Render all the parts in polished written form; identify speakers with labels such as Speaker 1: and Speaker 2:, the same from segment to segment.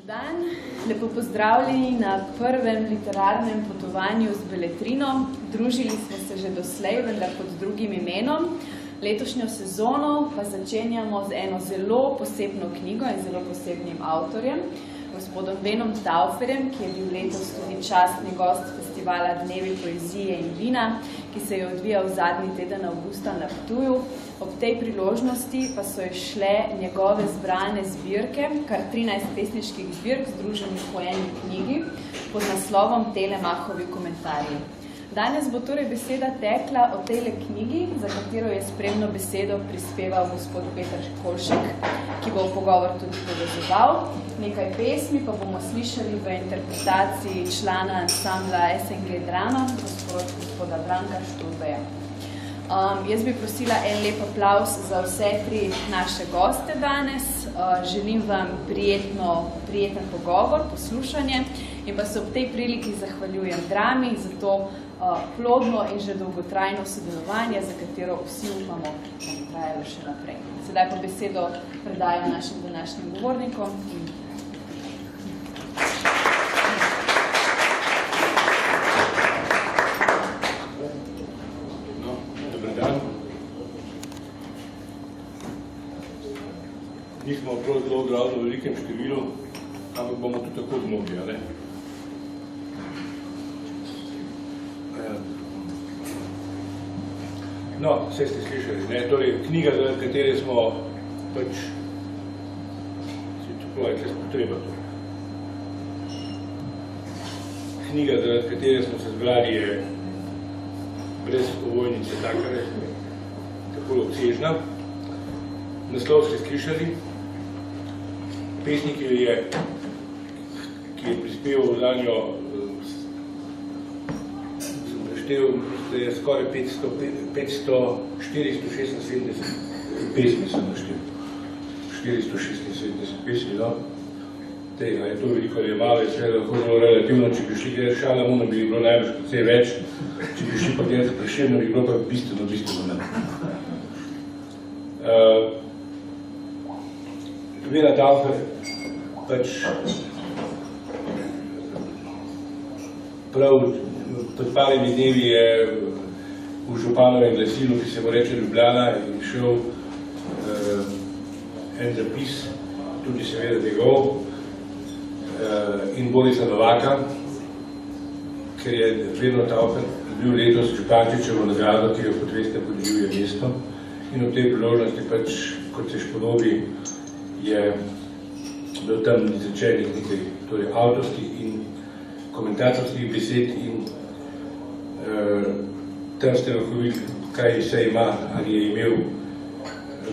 Speaker 1: dan, lepo pozdravljeni na prvem literarnem potovanju z Beletrino. Družili smo se že doslej, vendar pod drugim imenom. Letošnjo sezono pa začenjamo z eno zelo posebno knjigo in zelo posebnim avtorjem, gospodom Benom Tauferjem, ki je bil letos tudi častni gost festivala Dnevi poezije in vina, ki se je odvijal zadnji teden avgusta na Ptuju. Ob tej priložnosti pa so izšle njegove zbrane zbirke, kar 13 pesniških zbirk, združenih po eni knjigi, pod naslovom Telemachovi komentarji. Danes bo torej beseda tekla o tejle knjigi, za katero je spremno besedo prispeval gospod Peter Kolšek, ki bo v pogovor tudi povezoval. Nekaj pesmi pa bomo slišali v interpretaciji člana ansambla SNG Drama, gospoda Branka Šturbeja. Jaz bi prosila en lep aplavz za vse tri naše goste danes. Želim vam prijeten pogovor, poslušanje in pa se ob tej priliki zahvaljujem Drami za to plodno in že dolgotrajno sodelovanje, za katero vsi upamo, da bo trajalo še naprej. Sedaj pa besedo predajam našim današnjim govornikom.
Speaker 2: Nismo prav zelo odrazili v velikem številu, ampak bomo tudi tako zmogli, ali? No, vse ste slišali, ne? Torej, knjiga, za katere smo pač potreba to. Knjiga, za katere smo se zbrali, je brez ovojnice tako obsežna. Naslov ste slišali. Pesnik ki je prispeval za njo, sem preštel, da je skoraj 476 pesmi sem naštel. 476 pesmi, no. Tega je to veliko, je malo, je seveda lahko zelo relativno, če bi šli gledati Šalamuna, bi bilo najbolj precej več, če bi šli pa gledati Prešerna, bi bilo pa bistveno manj. Bena Taufer pač prav pred parimi dnevi je v županovem glasilu, ki se mu reče Ljubljana, in šel en zapis, tudi seveda njegov, in Borisa Novaka, ker je Beno Taufer bil letos Župančičevo nagrado, ki jo kot veste podeljuje mesto, in v tej priložnosti pač, kot se špodobi, je bil tam izrečenih nekaj torej avtorskih in komentatorskih besed in tam ste lahko videli, kaj vse ima, ali je imel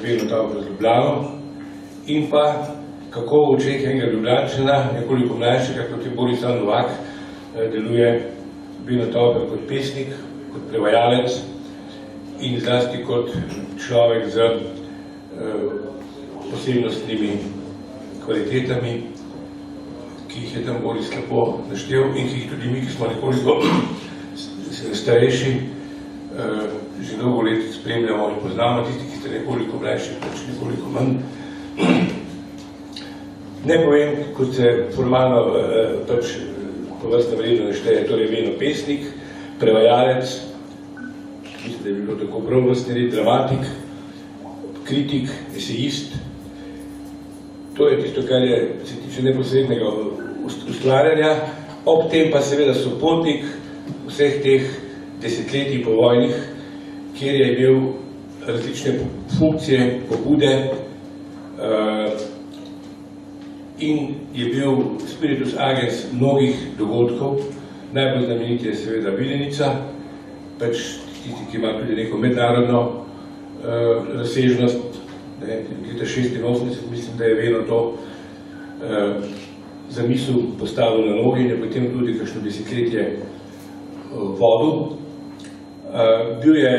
Speaker 2: Beno Taufer z Ljubljano in pa kako v očeh enega Ljubljančana, nekoliko mlajšega, kot je Boris Novak, deluje Beno Taufer kot pesnik, kot prevajalec in zlasti kot človek z posebnostnimi kvalitetami, ki jih je tam Boris lepo naštel in ki jih tudi mi, ki smo nekoliko starejši, že dolgo let spremljamo in poznamo, tisti, ki ste nekoliko mlajši, pač nekoliko manj. Ne povem, kot se formalno pač po vrstnem redu našteje, torej Beno pesnik, prevajalec, mislim, da je bilo tako prav vrstni red, dramatik, kritik, esejist. To je tisto, kar je, se tiče neposrednega ustvarjanja, ob tem pa seveda sopotnik vseh teh desetletij po vojnih, kjer je imel različne funkcije, pobude in je bil spiritus agens mnogih dogodkov. Najbolj znameniti je seveda Vilenica, pač tisti, ki ima tudi neko mednarodno razsežnost. Leta 86, mislim, da je Beno to zamisel postavil na noge in je potem tudi kakšno desetletje vodil. Bil je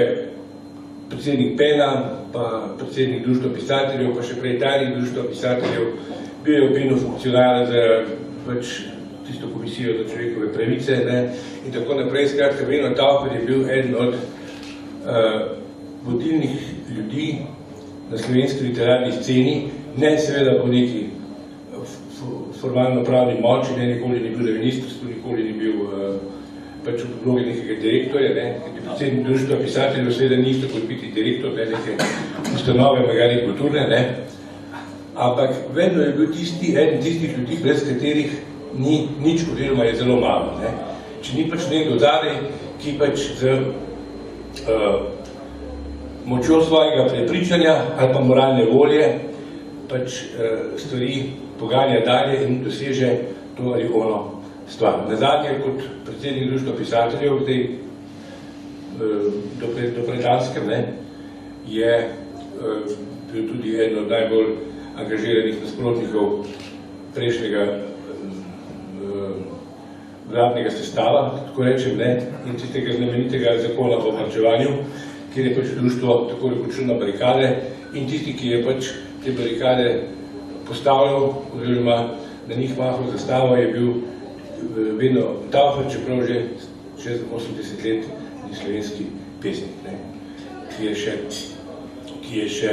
Speaker 2: predsednik PEN-a, pa predsednik društva pisateljev, pa še prej tajnik društva pisateljev. Bil je v Benu funkcionaren za pač tisto komisijo za človekove pravice, ne, in tako naprej. Skratka, Beno Taufer je bil eden od vodilnih ljudi na slovenski literarni sceni, ne seveda po neki formalno pravni moči, nikoli ni bil na ministrstvu, nikoli ni bil pač v vlogi nekega direktorja, predsednik društva pisateljev seveda ni isto kot biti direktor neke ustanove, magari kulturne, ampak vedno je bil eden tistih ljudi, brez katerih ni nič, oziroma je zelo malo. Če ni pač nekdo zadaj, ki pač z močjo svojega prepričanja ali pa moralne volje pač stvari poganja dalje in doseže to ali ono stvar. Nazadnje, kot predsednik društva pisateljev, zdaj do preddanskem, je bil tudi eden od najbolj angažiranih nasprotnikov prejšnjega vladnega sestava, tako rečem, in tistega znamenitega zakona o varčevanju, kjer je pač društvo tako rekoč na barikade in tisti, ki je pač te barikade postavljal, oziroma na njih mahal zastavo, je bil vedno Taufer, čeprav že čez 80 let ni slovenski pesnik, ki je še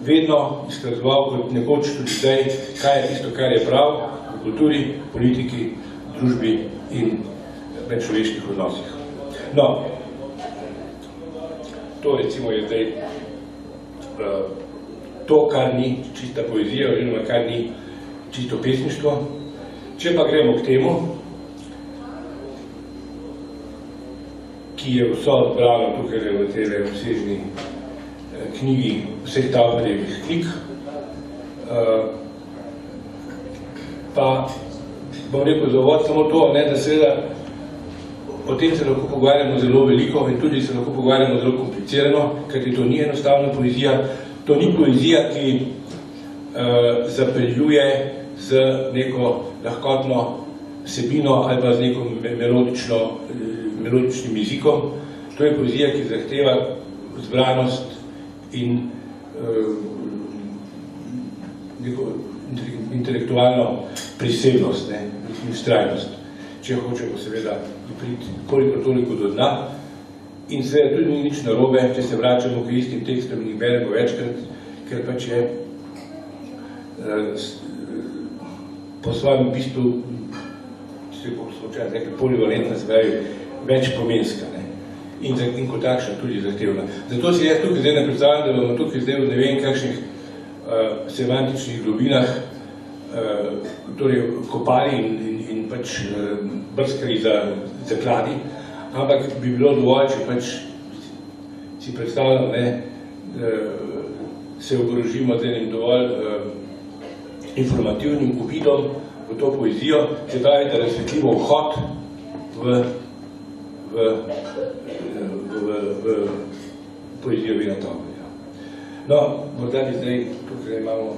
Speaker 2: vedno izkazoval kot nekoč tudi zdaj, kaj je tisto, kar je prav v kulturi, politiki, družbi in medčloveških odnosih. No, to recimo je zdaj to, kar ni čista poezija, oziroma kar ni čisto pesništvo. Če pa gremo k temu, ki je vso zbrano tukaj v tej obsežni knjigi vseh Tauferjevih knjig, pa bom rekel za uvod samo to, da seveda o tem se lahko pogovarjamo zelo veliko in tudi se lahko pogovarjamo zelo komplicirano, ker to ni enostavna poezija. To ni poezija, ki zapeljuje z neko lahkotno vsebino ali pa z neko melodičnim jezikom. To je poezija, ki zahteva zbranost in neko intelektualno prisebnost in vztrajnost, če hočemo seveda priti koliko toliko do dna. In seveda tudi ni nič narobe, če se vračamo k istim tekstom in jih beremo večkrat, ker pač je po svojem bistvu, če se bo slučajno nekaj polivalentna, se pravi večpomenska in kot takšna tudi zahtevna. Zato si jaz tukaj zdaj ne predstavljam, da bomo tukaj zdaj v ne vem kakšnih semantičnih globinah torej kopali in pač brskali za kladi, ampak bi bilo dovolj, če pač si predstavljam, se oborožimo z enim dovolj informativnim uvidom v to poezijo, se pravi, da razsvetlimo vhod v poezijo Vina Tauferja. No, morda bi zdaj, tukaj imamo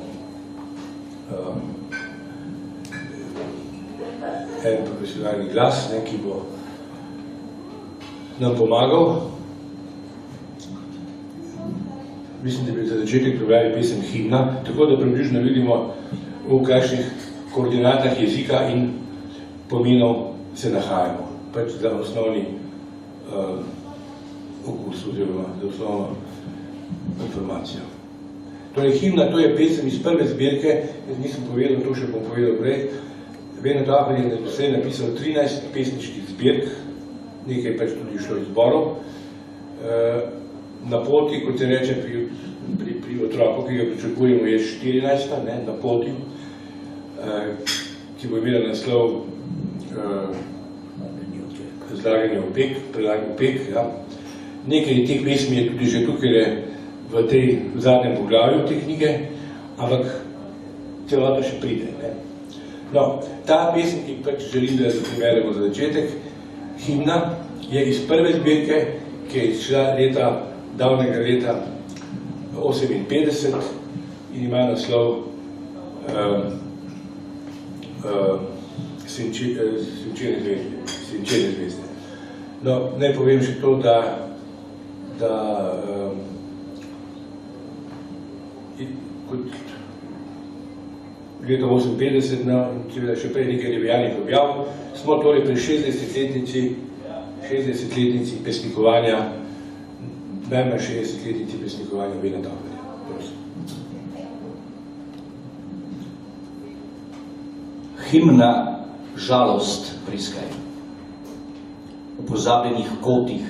Speaker 2: en profesionalni glas, ki bo nam pomagal. Mislim, da bi za začetek prebrali pesem Himna, tako da približno vidimo, v kakšnih koordinatah jezika in pomenov se nahajamo. Pač za osnovni okus oziroma za osnovno informacijo. Torej, Himna, to je pesem iz prve zbirke, jaz nisem povedal, to še bom povedal prej. Vina Taufer je doslej napisal 13 pesniških zbirk, nekaj pač tudi šlo iz zborov. Na poti, kot se reče pri otroku, ki ga pričakujemo, je 14. Na poti, ki bo imela naslov Zlaganje opek, prelaganje opek. Nekaj teh pesmi je tudi že tukaj v zadnjem poglavju te knjige, ampak celota še pride. No, ta pesem, ki pač želim, da se primerjamo za začetek, Himna, je iz prve zbirke, ki je izšla davnega leta 58 in ima naslov Svinčene zvezde. No, naj povem še to, da kot leta 58, in še prej nekaj revijalnih objav, smo torej pri 60-letnici pesnikovanja, najmanj 60-letnici pesnikovanja Vina Tauferja.
Speaker 3: himna žalost priskaj. V pozabljenih kotih,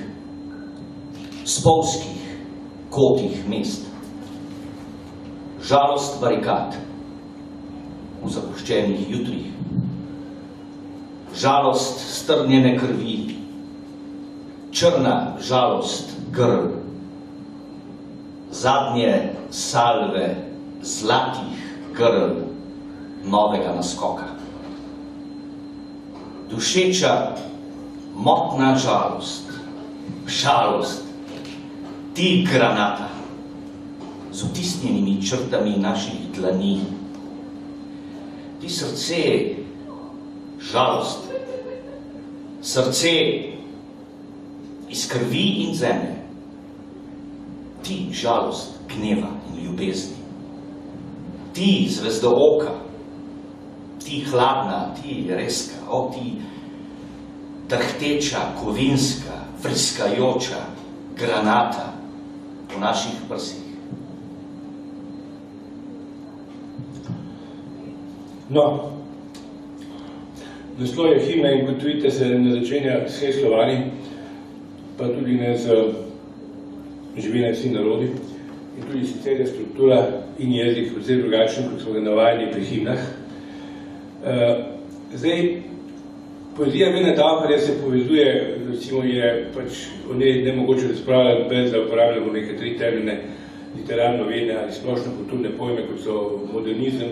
Speaker 3: spolskih kotih mest. Žalost barikad v zapuščenih jutrih. Žalost strnjene krvi. Črna žalost grl. Zadnje salve zlatih grl novega naskoka. Dušeča, motna žalost, žalost, ti granata, z vtisnjenimi črtami naših dlani, ti srce, žalost, srce iz krvi in zemlje, ti žalost gneva in ljubezni, ti zvezdooka, ti hladna, ti reska, ti trhteča, kovinska, vriskajoča granata v naših prsih.
Speaker 2: No, naslov je himna in kot vidite se ne začenja s Hej Slovani, pa tudi ne z Živina vsi narodi. In tudi sicer je struktura in jezik precej drugačen, kot smo ga navajeni pri himnah. Zdaj, poezija Milana Tavčarja se povezuje, recimo je pač o njej nemogoče razpravljati, bez da uporabljamo neke tri temeljne literarno-vedne ali splošno-kulturne pojme, kot so modernizem,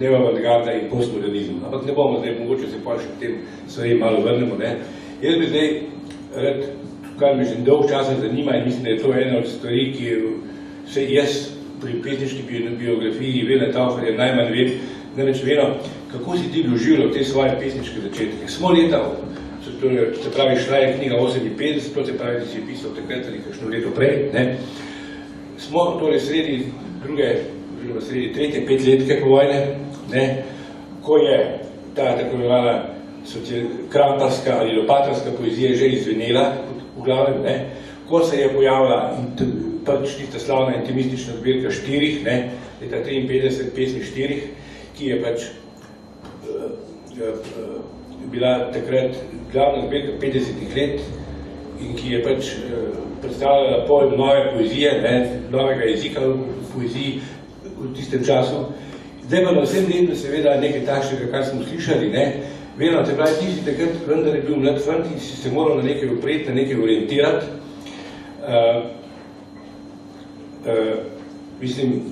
Speaker 2: neoavantgarda in postmodernizem. Ampak ne bomo zdaj, mogoče se pa še v tem stvari malo vrnemo. Jaz bi zdaj rad, kar me že dolg časa zanima in mislim, da je to ena od stvari, ki vse jaz pri pesniški biografiji Milana Tavčarja najmanj vem, namreč veno, kako si ti doživljal te svoje pesniške začetke. Smo leta, se pravi, šla je knjiga 58, to se pravi, da si je pisal takrat ali kakšno leto prej. Smo torej sredi druge, oziroma sredi tretje petletke po vojne, ko je ta tako imenovana kramparska ali lopatarska poezija že izvenela, v glavnem, ko se je pojavila pač tista slavna intimistična zbirka štirih, leta 53 pesmi štirih, ki je pač bila takrat glavna zbirka 50 let in ki je pač predstavljala pojem nove poezije, novega jezika v poeziji v tistem času. Zdaj pa na vsem letu seveda nekaj takšnega, kar smo slišali, vedno, te pravi, ti si takrat vendar je bil mlad fant in si se moral na nekaj opreti, na nekaj orientirati. Mislim,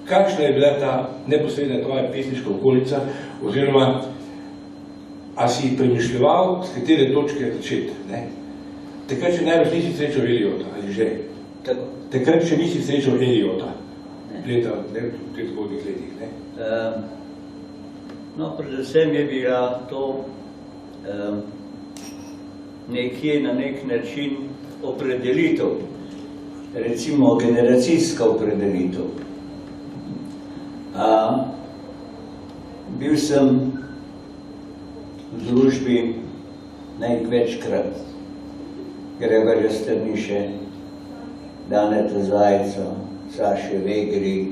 Speaker 2: kakšna je bila ta neposredna tvoja pesniška okolica, oziroma a si premišljeval, s katere točke začeti? Takrat še najbolj nisi srečal Eliota, ali že? Takrat še nisi srečal Eliota, v teh zgodnih letih.
Speaker 4: No, predvsem je bila to nekje na nek način opredelitev, recimo generacijska opredelitev. Bil sem v družbi največkrat Gregorja Strniše, Daneta Zajca, Saše Vegri,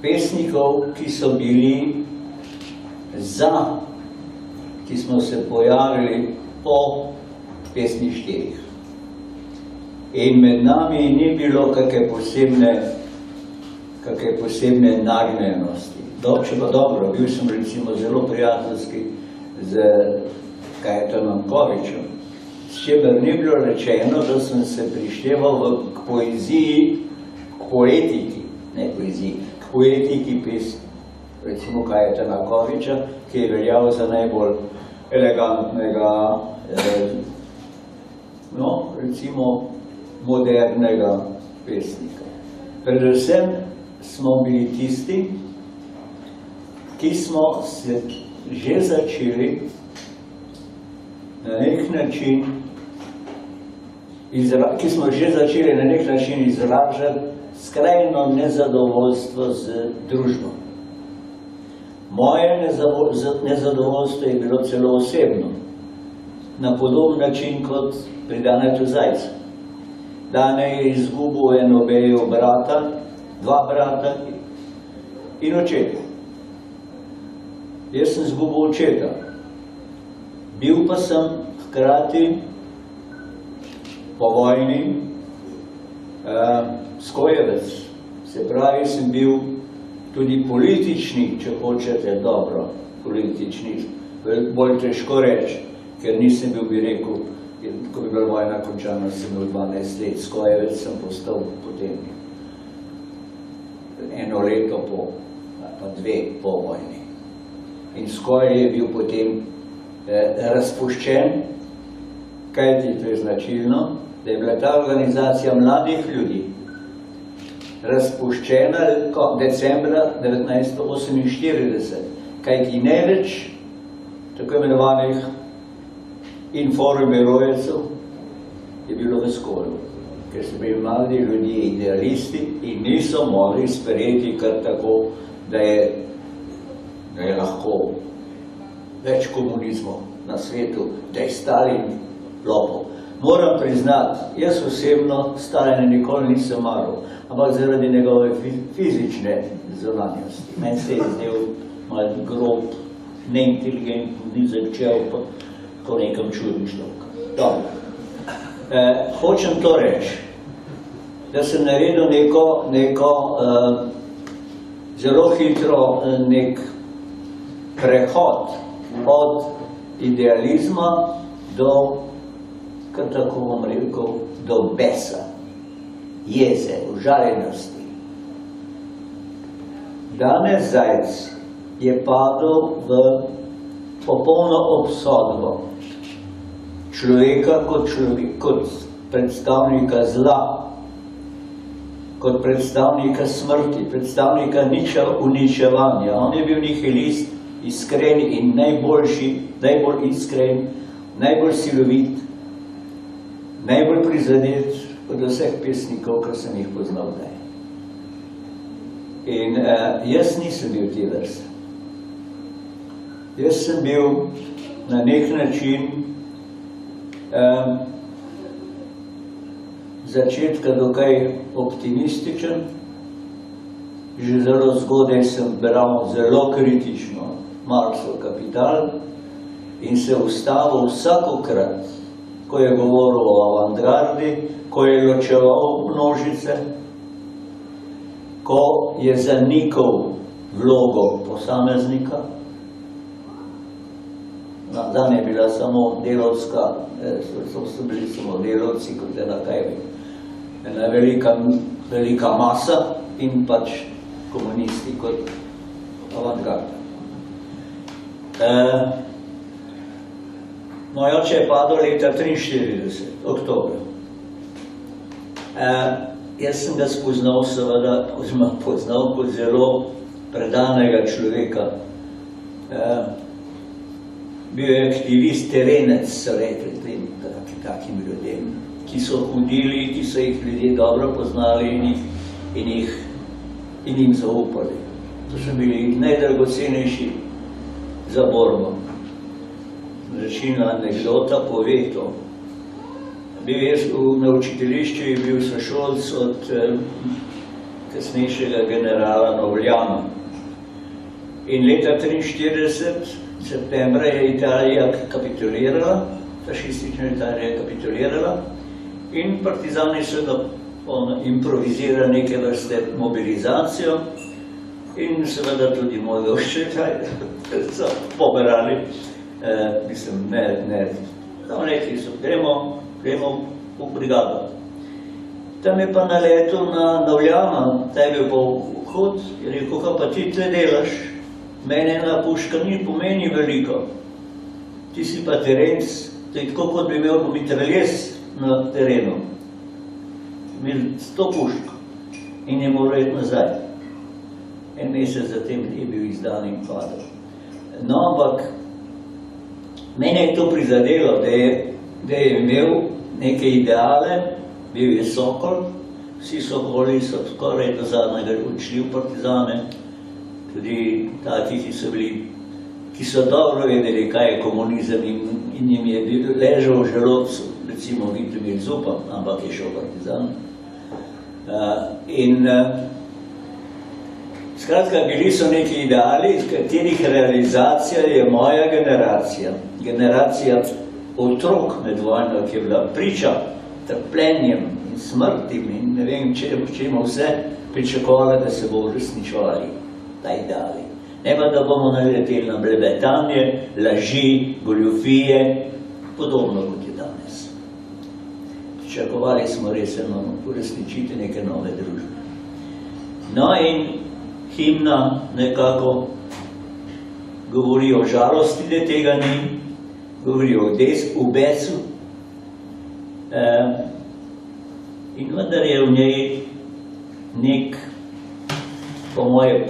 Speaker 4: pesnikov, ki so bili za, ki smo se pojavili po pesmi štirih. In med nami ni bilo kakšne posebne nagnjenosti. Če pa dobro, bil sem recimo zelo prijateljski z Kajetanom Kovičem, s čimer ni bilo rečeno, da sem se prišteval k poeziji, k poetiki, ne poeziji, k poetiki pesmi. Recimo Kajetana Koviča, ki je veljal za najbolj elegantnega, recimo modernega pesnika. Predvsem smo bili tisti, ki smo se že začeli na nek način izražati skrajno nezadovoljstvo z družbo. Moje nezadovoljstvo je bilo celo osebno, na podoben način kot pri Danetu Zajcu. Dane je izgubil eno vejo brata, dva brata, in očeta. Jaz sem izgubil očeta. Bil pa sem hkrati po vojni skojevec. Se pravi, sem bil tudi politični, če hočete, dobro, politični. Bolj težko reči, ker nisem bil, bi rekel, ko bi bila vojna končana, sem bil 12 let. Skojevec sem postal potem 1 leto po, pa 2 po vojni. In Skoj je bil potem razpuščen, kajti to je značilno, da je bila ta organizacija mladih ljudi razpuščena decembra 1948, kajti ne več tako imenovanih Inforum herojcev je bilo v Skoju, ker so bili mladi ljudje idealisti in niso mogli sprejeti kar tako, da je lahko več komunizmov na svetu, da je Stalin lopov. Moram priznati, jaz osebno Stalina nikoli nisem maral, ampak zaradi njegove fizične zunanjosti. Meni se je zdel malo grob, neinteligentno, nizek čel, pa po nekem čudem človeka. Hočem to reči, da sem naredil neko zelo hitro nek prehod od idealizma do, kar tako bom rekel, do besa, jeze, užaljenosti. Danes Zajc je padel v popolno obsodbo človeka kot predstavnika zla, kot predstavnika smrti, predstavnika uničevanja. On je bil nihilist, iskren in najboljši, najbolj iskren, najbolj silovit, najbolj prizadet od vseh pesnikov, ki sem jih poznal. In jaz nisem bil te vrste. Jaz sem bil na nek način začetka dokaj optimističen. Že zelo zgodaj sem bral zelo kritično Marxov Kapital in se ustavil vsakokrat, ko je govoril o avantgardi, ko je ločeval množice, ko je zanikal vlogo posameznika. Zanje je bila samo delavska, so bili samo delavci kot ena velika masa in pač komunisti kot avantgarda. Moj oče je padel leta 1943, oktobra. Jaz sem ga spoznal seveda, poznal kot zelo predanega človeka. Bil je aktivist, terenec, so rekli takim ljudem, ki so hodili, ki so jih ljudje dobro poznali in jim zaupali. To so bili najdragocenejši za borbo. Značilna anekdota pove to. Na učiteljišču je bil sošolc od kasnejšega generala Novljana. In leta 1943, septembra, je Italija kapitulirala, fašistična Italija je kapitulirala in partizani so improvizirali neke vrste mobilizacijo in seveda tudi mojega očeta so poberali, rekli so, gremo v brigado. Tam je pa naletel na Novljana, ta je bil pa hud, je rekel, kaj pa ti tle delaš? Mene ena puška ni pomeni veliko. Ti si pa terenc, tako kot bi imel mitraljez na terenu. Imel 100 pušk in je moral iti nazaj. En mesec zatem je bil izdan in padel. No, ampak mene je to prizadelo, da je imel neke ideale, bil je Sokol, vsi Sokoli so skoraj do zadnjega odšli v partizane, tudi taki, ki so dobro vedeli, kaj je komunizem in jim je ležal v želodcu, recimo Vitomir Zupan, ampak je šel partizan. In Skratka, bili so neki ideali, iz katerih realizacija je moja generacija. Generacija otrok med vojno, ki je bila priča trpljenjem in smrtim in ne vem, če ima vse pričakovala, da se bo uresničevali ta ideali. Ne pa, da bomo naleteli na blebetanje, laži, goljufije, podobno kot je danes. Pričakovali smo res uresničiti neke nove družbe. No in himna nekako govori o žalosti, da tega ni, govori o ubesu, in vendar je v njej nek, po moje,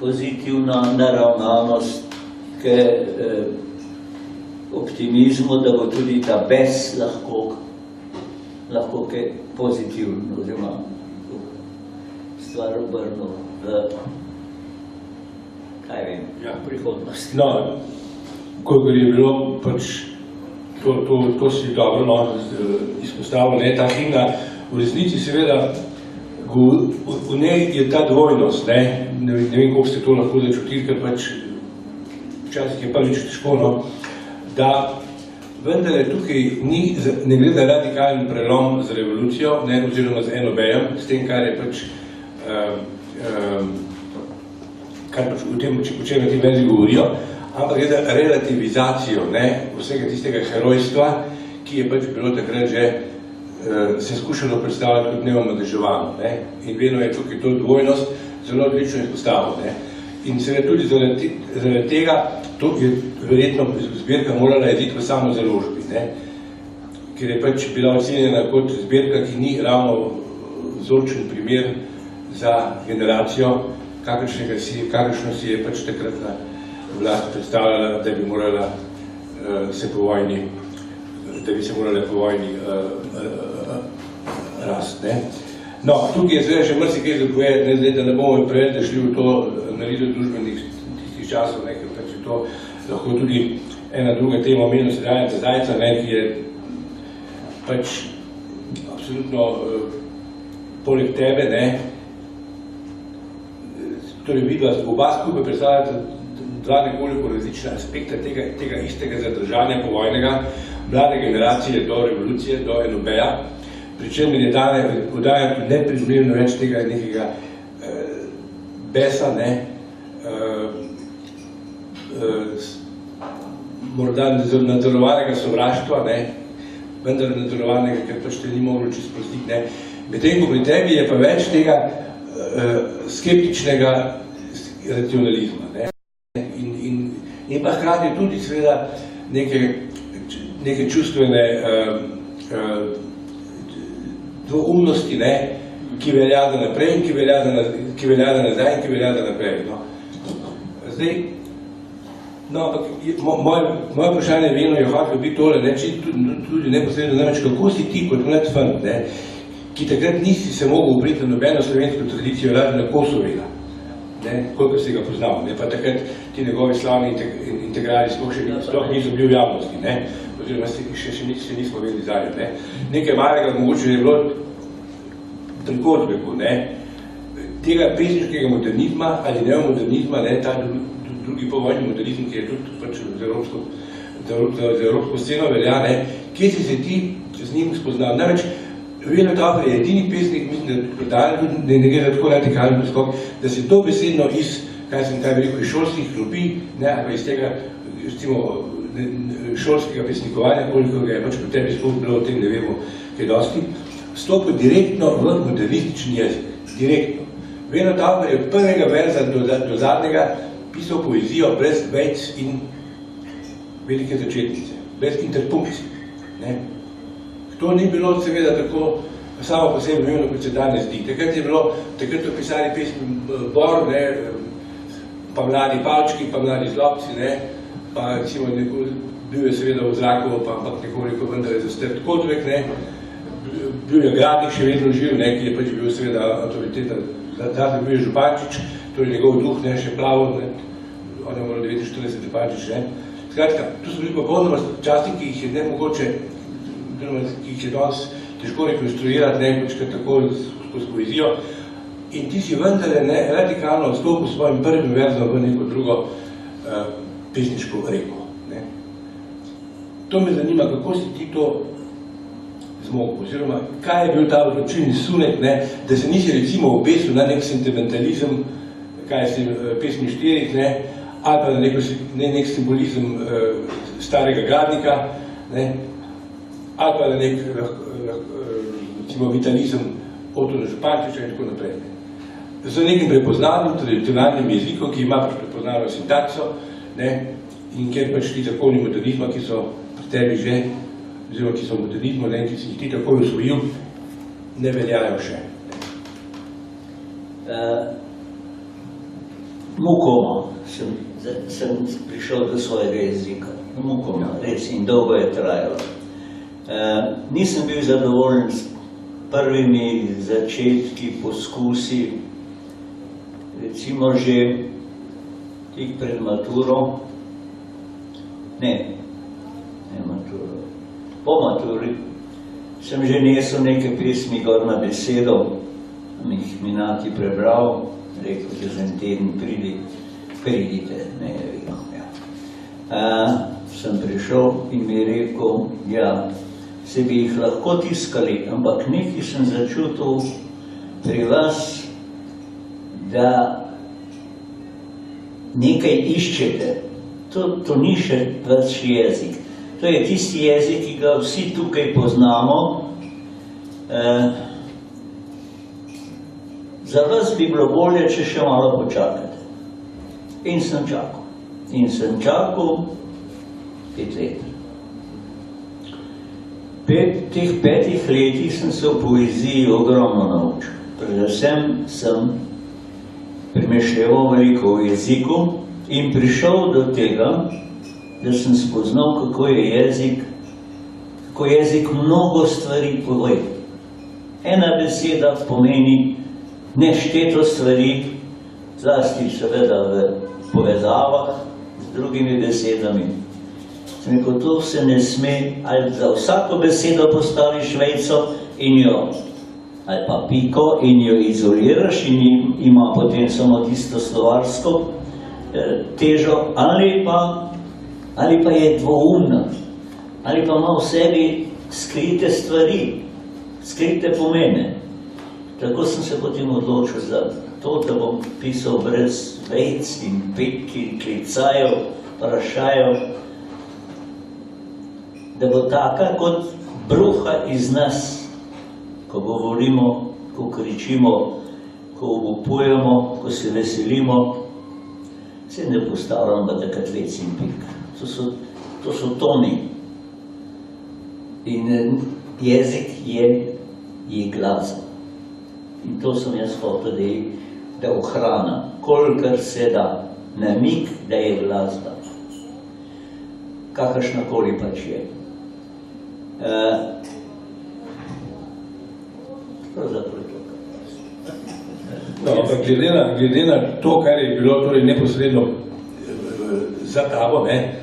Speaker 4: pozitivna naravnanost k optimizmu, da bo tudi ta bes lahko kaj pozitivno, oziroma stvar obrnil v, kaj vem, prihodnosti.
Speaker 2: No, kolikor je bilo, pač, to si dobro izpostavil, ne, ta himna, v resnici seveda, v njej je ta dvojnost, ne vem, koliko ste to lahko začutili, ker pač včasih je prvič težko, no, da vendar je tukaj ne gre za radikalen prelom z revolucijo, ne, oziroma z NOB-jem, s tem, kar je pač o čem ti verzi govorijo, ampak gre za relativizacijo, ne, vsega tistega herojstva, ki je pač bilo takrat že se skušalo predstavljati kot neomadeževano, ne, in vedno je tukaj to dvojnost zelo odlično izpostavljeno, ne, in seveda tudi zaradi tega, to je verjetno zbirka morala editi v samo založbi, ne, ker je pač bila ocenjena kot zbirka, ki ni ravno vzorčen primer za generacijo, kakršno si je pač takratna vlast predstavljala, da bi morala se po vojni rast, ne. No, tukaj je seveda še marsikaj za povedati, zdaj, da ne bomo preveč šli v to analizo družbenih tistih časov, ne, ker pač je to lahko tudi ena druga tema, omenil se Janeza Zajca, ne, ki je pač absolutno poleg tebe, ne, torej vidva oba skupaj predstavljata dva nekoliko različna aspekta tega istega zadržanja povojnega mlade generacije do revolucije, do NOB-ja, pri čemer je podaja neprizmerno več tega nekega besa, ne, morda nadzorovanega sovraštva, ne, vendar nadzorovanega, ker pač te ni moglo čisto sprostiti, ne. Medtem ko pri tebi je pa več tega skeptičnega racionalizma, ne. In pa hkrati tudi seveda neke čustvene dvoumnosti, ne, ki velja za naprej in ki velja za nazaj in ki velja za naprej. No. Zdaj, no, ampak moje vprašanje vedno je hotel biti tole, ne, tudi neposredno namreč, kako si ti kot mlad fant, ne, ki takrat nisi se mogel upreti na nobeno slovensko tradicijo, razen na Kosovega, koliko si ga poznal, ne, pa takrat ti njegovi slavni integrali sploh niso bili v javnosti, ne, oziroma še nismo vedeli zadnje, ne. Nekaj malega mogoče je bilo pri Kozbeku, ne, tega pesniškega modernizma ali neomodernizma, ne, ta drugi povojni modernizm, ki je tudi pač za evropsko sceno velja, ne, kje si se ti z njim spoznal. Namreč, Velo Tavfer je edini pesnik, mislim, da ne gre za tako radikalni preskok, da se to besedno iz, kaj sem kaj veliko, iz šolskih klopi, ne, ali iz tega, recimo, šolskega pesnikovanja, koliko ga je pač po tebi sploh bilo, o tem ne vemo kaj dosti, stopil direktno v modernistični jezik. Direktno. Velo Tavfer je od prvega verza do zadnjega pisal poezijo brez vejc in velike začetnice, brez interpunkcij. Ne. To ni bilo seveda tako samo po sebi pomembno, kot se danes zdi. Takrat so pisali pesmi Bor, ne, pa Mladi Pavčki, pa Mladi Zlobci, ne, pa recimo bil je seveda v zraku, pa ampak nekoliko vendar je zastrt Kodvek, ne, bil je Gradnik še vedno živ, ne, ki je pač bil seveda autoriteta, zase bil je Župančič, torej njegov duh, ne, še plavo, ne, on je moral 49 Župančič, ne. Skratka, tu so bili popolnoma časti, ki jih je nemogoče, ki jih je danes težko rekonstruirati, ne, kot tako skozi poezijo. in ti si vendarle radikalno odstopil s svojim prvim verzom v neko drugo pesniško reko. Ne. To me zanima, kako si ti to zmogel, oziroma kaj je bil ta odločilni sunek, ne, da se nisi recimo obesil na nek sentimentalizem, kaj je pesmi štirih, ne, ali pa na nek simbolizem starega gadnika, ne, ali pa na nek recimo vitalizem Otona Župančiča in tako naprej. Ne. Z nekim prepoznanim tradicionalnim jezikom, ki ima prepoznano sintakso, ne, in kjer pač ti zakoni modernizma, ki so pri tebi že, oziroma ki so v modernizmu, ne, ki si jih ti takoj usvojil, ne veljajo še.
Speaker 4: Mukoma sem prišel do svojega jezika. Mukoma, res, in dolgo je trajalo. Nisem bil zadovoljen s prvimi začetki, poskusi, recimo že tik pred maturo, ne maturo, po maturi sem že nesel neke pesmi gor na besedo, jih Minati prebral, rekel, da za en teden pridite, ne vem, ja. Sem prišel in mi rekel, ja, se bi jih lahko tiskali, ampak nekaj sem začutil pri vas, da nekaj iščete. To ni še vaš jezik. To je tisti jezik, ki ga vsi tukaj poznamo. Za vas bi bilo bolje, če še malo počakate. In sem čakal. In sem čakal 5 let. Teh 5 letih sem se v poeziji ogromno naučil. Predvsem sem premišljeval veliko v jeziku in prišel do tega, da sem spoznal, kako jezik mnogo stvari pove. Ena beseda pomeni nešteto stvari, zlasti seveda v povezavah z drugimi besedami. Sem rekel, to se ne sme, ali za vsako besedo postaviš vejico in jo, ali pa piko in jo izoliraš in ima potem samo tisto slovarsko težo, ali pa je dvoumna, ali pa ima v sebi skrite stvari, skrite pomene. Tako sem se potem odločil za to, da bom pisal brez vejic in pik in klicajev, vprašajev, da bo taka kot bruha iz nas, ko govorimo, ko kričimo, ko obupujemo, ko se veselimo, se ne postavljam pa takrat vec in pik. To so toni. In jezik je glasba. In to sem jaz hotel, da ohrana, kolikor se da, namig, da je glasba. Kakršnakoli pač je.
Speaker 2: No, ampak glede na to, kar je bilo torej neposredno za tabo, ne,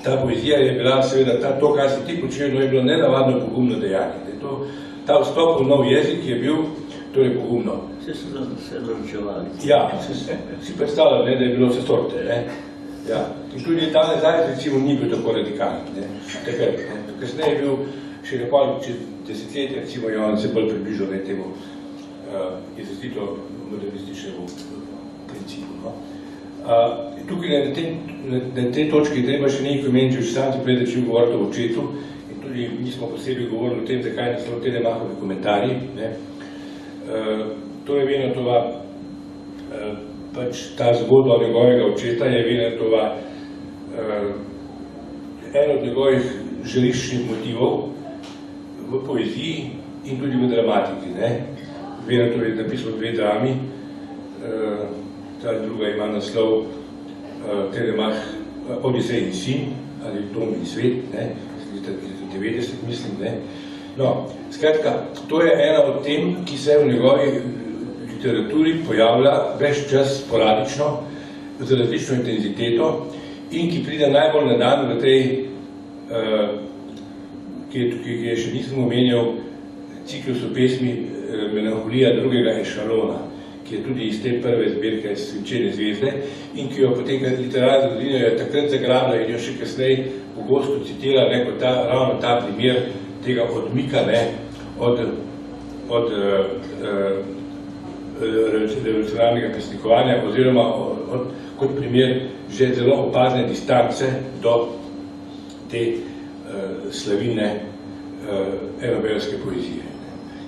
Speaker 2: ta poezija je bila seveda to, kar si ti počel, je bilo nenavadno pogumno dejanje. Ta vstop v nov jezik je bil torej pogumno.
Speaker 4: Vse so se naročevali.
Speaker 2: Ja, si predstavljal, da je bilo vse sorte. Ja. In tudi ta nazaj, recimo, ni bil tako radikalen. Kasneje je bil še nekaj čez desetletje, recimo, Jovan se bolj približal temu izrazito modernističnemu principu. No. Tukaj na tej točki treba še nekaj omeniti, če sam se predečil govoriti o očetu in tudi nismo posebej govorili o tem, zakaj naslov Telemachovi komentarji. To je Venetova, pač ta zgodba njegovega očeta je Venetova en od njegovih žariščnih motivov v poeziji in tudi v dramatiki. Venetov je napisal 2 drami, ta druga ima naslov Telemach, Odisej in sin, ali Dom in svet, iz leta 90, mislim. No, skratka, to je ena od tem, ki se v njegovi literaturi pojavlja ves čas sporadično, z različno intenziteto in ki pride najbolj na dan v tej, ki je še nisem omenjal, ciklusu pesmi Melanholija drugega ešalona, ki je tudi iz te prve zbirke Svinčene zvezde in ki jo potem literarna zgodovina je takrat zagrabila in jo še kasneje pogosto citira kot ravno ta primer tega odmika od revolucionarnega pesnikovanja oziroma kot primer že zelo opazne distance do te slavilne enobelske poezije,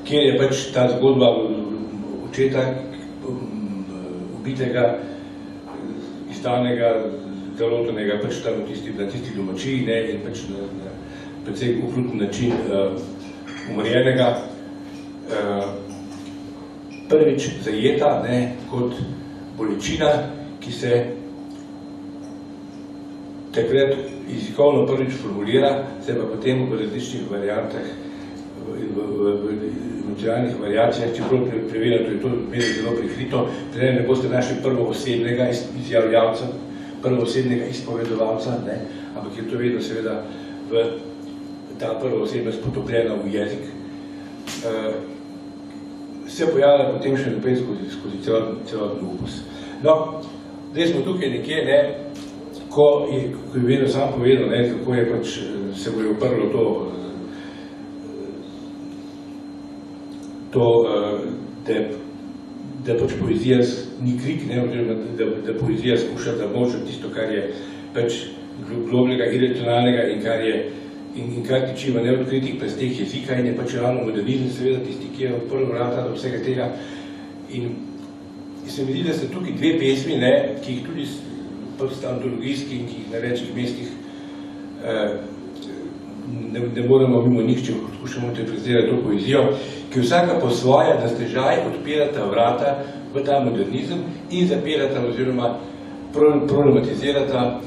Speaker 2: kjer je pač ta zgodba očeta ubitega, izdanega, zalotenega pač tam na tisti domačiji in pač na precej okruten način umorjenega, prvič zajeta kot bolečina, ki se takrat jezikovno prvič formulira, se pa potem v različnih variantah, v emocionalnih variacijah, čeprav preverjam, to je to meni zelo prikrito, ne boste našli prvoosebnega izjavljavca, prvoosebnega izpovedovalca, ampak je to vedno seveda v ta prvoosebnost potopljena v jezik. Se pojavlja potem še naprej skozi celotni opus. No, zdaj smo tukaj nekje, ko je vedno sam povedal, kako je pač se bo je uprlo da pač poezija ni krik, da poezija skuša zamočiti tisto, kar je pač globljega, iracionalnega in kar tiči v neodkritih plasteh jezika in je pač ravno modernizem, seveda tisti, ki je odprl vrata do vsega tega. In se mi zdi, da sta tukaj dve pesmi, ki jih tudi antologijski in ki jih na večjih mestih ne moremo mimo njih, če skušamo interpretirati to poezijo, ki vsaka po svoje na stežaj odpirata vrata v ta modernizem in zapirata oziroma problematizirata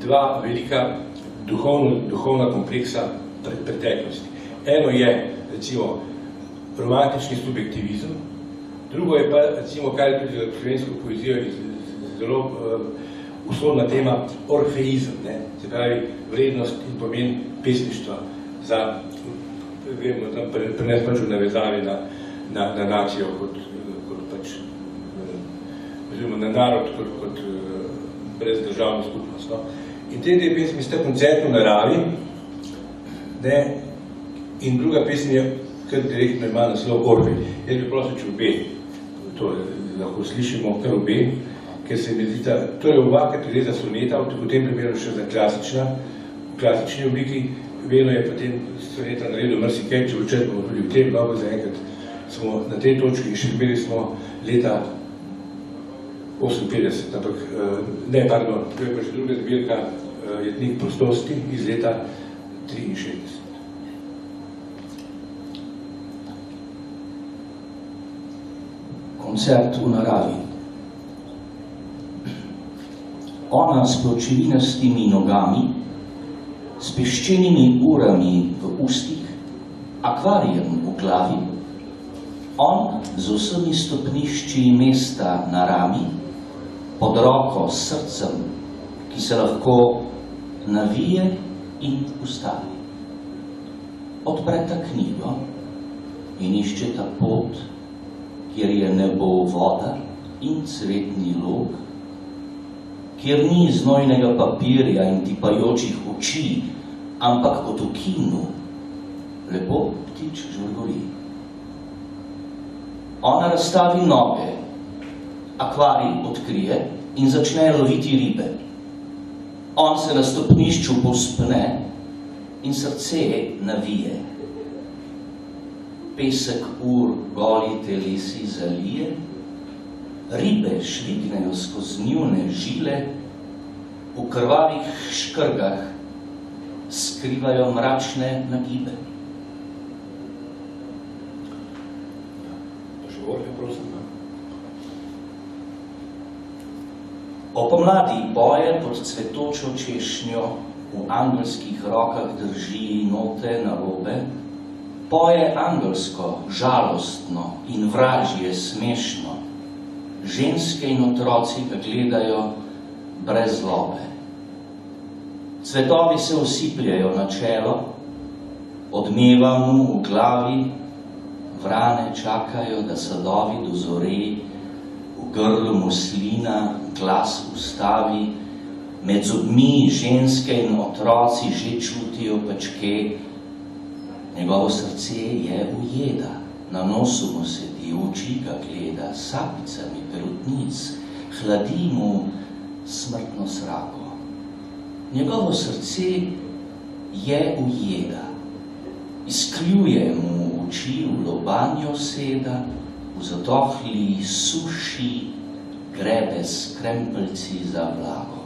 Speaker 2: dva velika duhovna kompleksa preteklosti. Eno je, recimo, romantični subjektivizem, drugo je pa, recimo, kar je tudi za slovensko poezijo zelo usodna tema, orfeizem, se pravi vrednost in pomen pesništva za, vemo, pri nas pač v navezavi na nacijo kot pač, oziroma na narod kot brezdržavno skupnost. In te dve pesmi sta koncert v naravi, in druga pesem je, kar direktno ima naslov Orfej. Jaz bi prosil, če obe, to lahko slišimo kar obe, ker se mi zdi, to je oba kategoriza soneta, v tem primeru še za v klasični obliki, vedno je potem soneta naredil marsikaj, če včet bomo tudi v tem, dobro zaenkrat smo na tej točki in še imeli smo leta 58, ampak, to je pa še druga zbirka, Jetnik prostosti iz leta 63.
Speaker 3: Koncert v naravi. Ona s pločevinastimi nogami, s peščenimi urami v ustih, akvarijem v glavi, on z vsemi stopnišči mesta na rami, pod roko s srcem, ki se lahko navije in ustavi. Odpreta knjigo in iščeta pot, kjer je nebo voda in cvetni log, kjer ni znojnega papirja in tipajočih oči, ampak kot v kinu, lepo ptič žvrgoli. Ona razstavi noge, akvarij odkrije in začne loviti ribe. On se na stopnišču povzpne in srce navije. Pesek ur goli telesi zalije, ribe švignejo skozi njune žile, v krvavih škrgah skrivajo mračne nagibe. O pomladi boje pod cvetočo češnjo, v angelskih rokah drži note narobe, poje angelsko, žalostno in vražje smešno, ženske in otroci ga gledajo brez zlobe. Cvetovi se usipljajo na čelo, odmeva mu v glavi, vrane čakajo, da sadovi dozore v grlu muslina, glas ustavi, med zobmi ženske in otroci že čutijo pačke, njegovo srce je ujeda, na nosu mu sedi, v oči ga gleda, s sapicami perutnic, hladi mu smrtno srako. Njegovo srce je ujeda, izkljuje mu oči, v lobanjo seda, v zatohli suši grebe s krempeljci za vlago.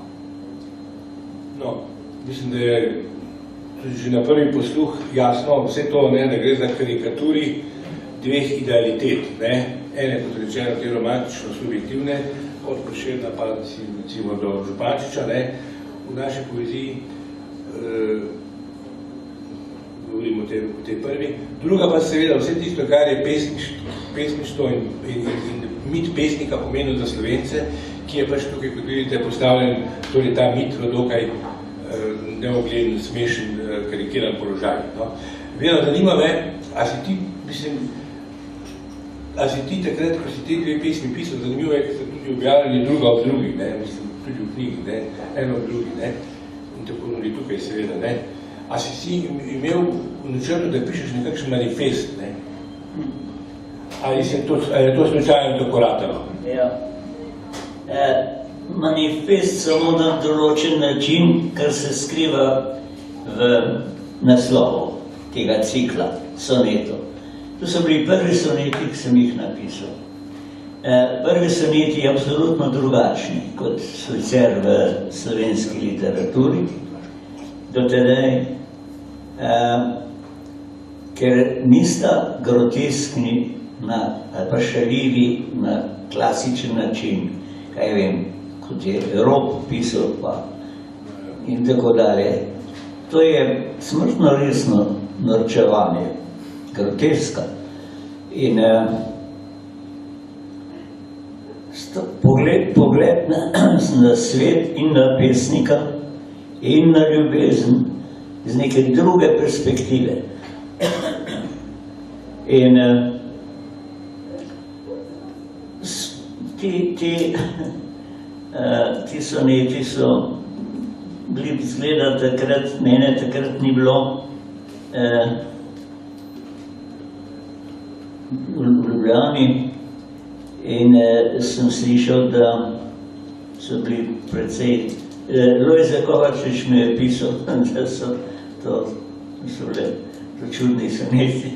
Speaker 2: No, mislim, da je že na prvi posluh jasno vse to, ne, da gre za karikaturi dveh idealitet. Ne. Ene, kot rečeno, te romantično subjektivne, od Prešerna pa recimo do Župančiča, ne, v naši poeziji govorimo o tej prvi. Druga pa seveda vse tisto, kar je pesništvo in mit pesnika pomenil za Slovence, ki je pač tukaj, kot vidite, postavljen, torej ta mit v dokaj neogleden, smešen, karikiran položaj. No. Vedno zanima me, a si ti takrat, ko si te dve pesmi pisal, zanimivo je, ker ste tudi objavljali druga od drugih, ne, mislim, tudi v knjigi, ne, eno od drugih, ne, in tako tudi tukaj seveda, ne. A si imel v načrtu, da pišeš nekakšen manifest, ne? Ali je to slučajno tako ratalo?
Speaker 4: Ja. Manifest samo na določen način, kar se skriva v naslovu tega cikla, sonetov. To so bili prvi soneti, ki sem jih napisal. Prvi soneti je absolutno drugačni, kot sicer v slovenski literaturi. Do tedaj, ker nista groteskni ali pa šaljivi na klasičen način, kaj vem, kot je Rop pisal pa in tako dalje. To je smrtno resno norčevanje, groteska. In pogled na svet in na pesnika in na ljubezen iz neke druge perspektive. In ti soneti so bili izgleda takrat, mene takrat ni bilo v Ljubljani in sem slišal, da so bili precej. Lojze Kovačič mi je pisal, da so bile čudni soneti.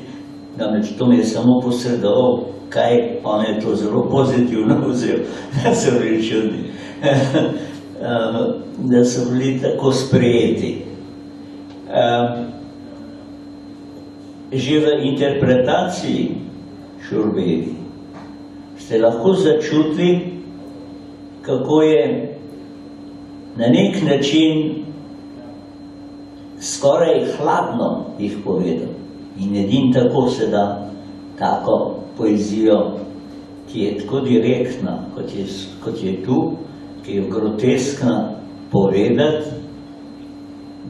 Speaker 4: Namreč to mi je samo posredoval, kaj on je to zelo pozitivno vzel, da so bili čudni. Da so bili tako sprejeti. Že v interpretaciji Šurbedi ste lahko začutili, kako je na nek način skoraj hladno jih povedal. In edin tako se da tako poezijo, ki je tako direktna, kot je tu, ki je groteskna, povedati,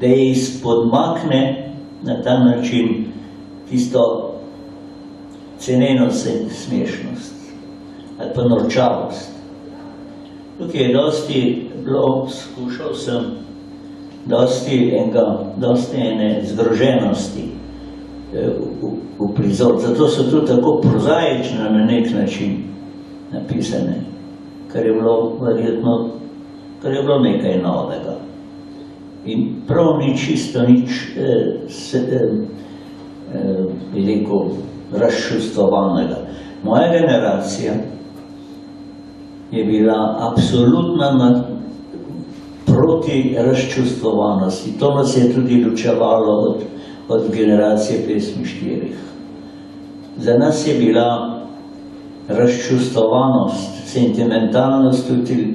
Speaker 4: da je izpodmakne na ta način tisto ceneno smešnost ali pa norčavost. Tukaj je dosti bilo, skušal sem dosti ene zgroženosti v prizor. Zato so tudi tako prozaično na nek način napisane, kar je bilo verjetno, kar je bilo nekaj novega. In prav ni čisto nič veliko razčustvovanega. Moja generacija je bila absolutna proti razčustvovanosti. To nas je tudi ločevalo od generacije pesmi štirih. Za nas je bila razčustvovanost, sentimentalnost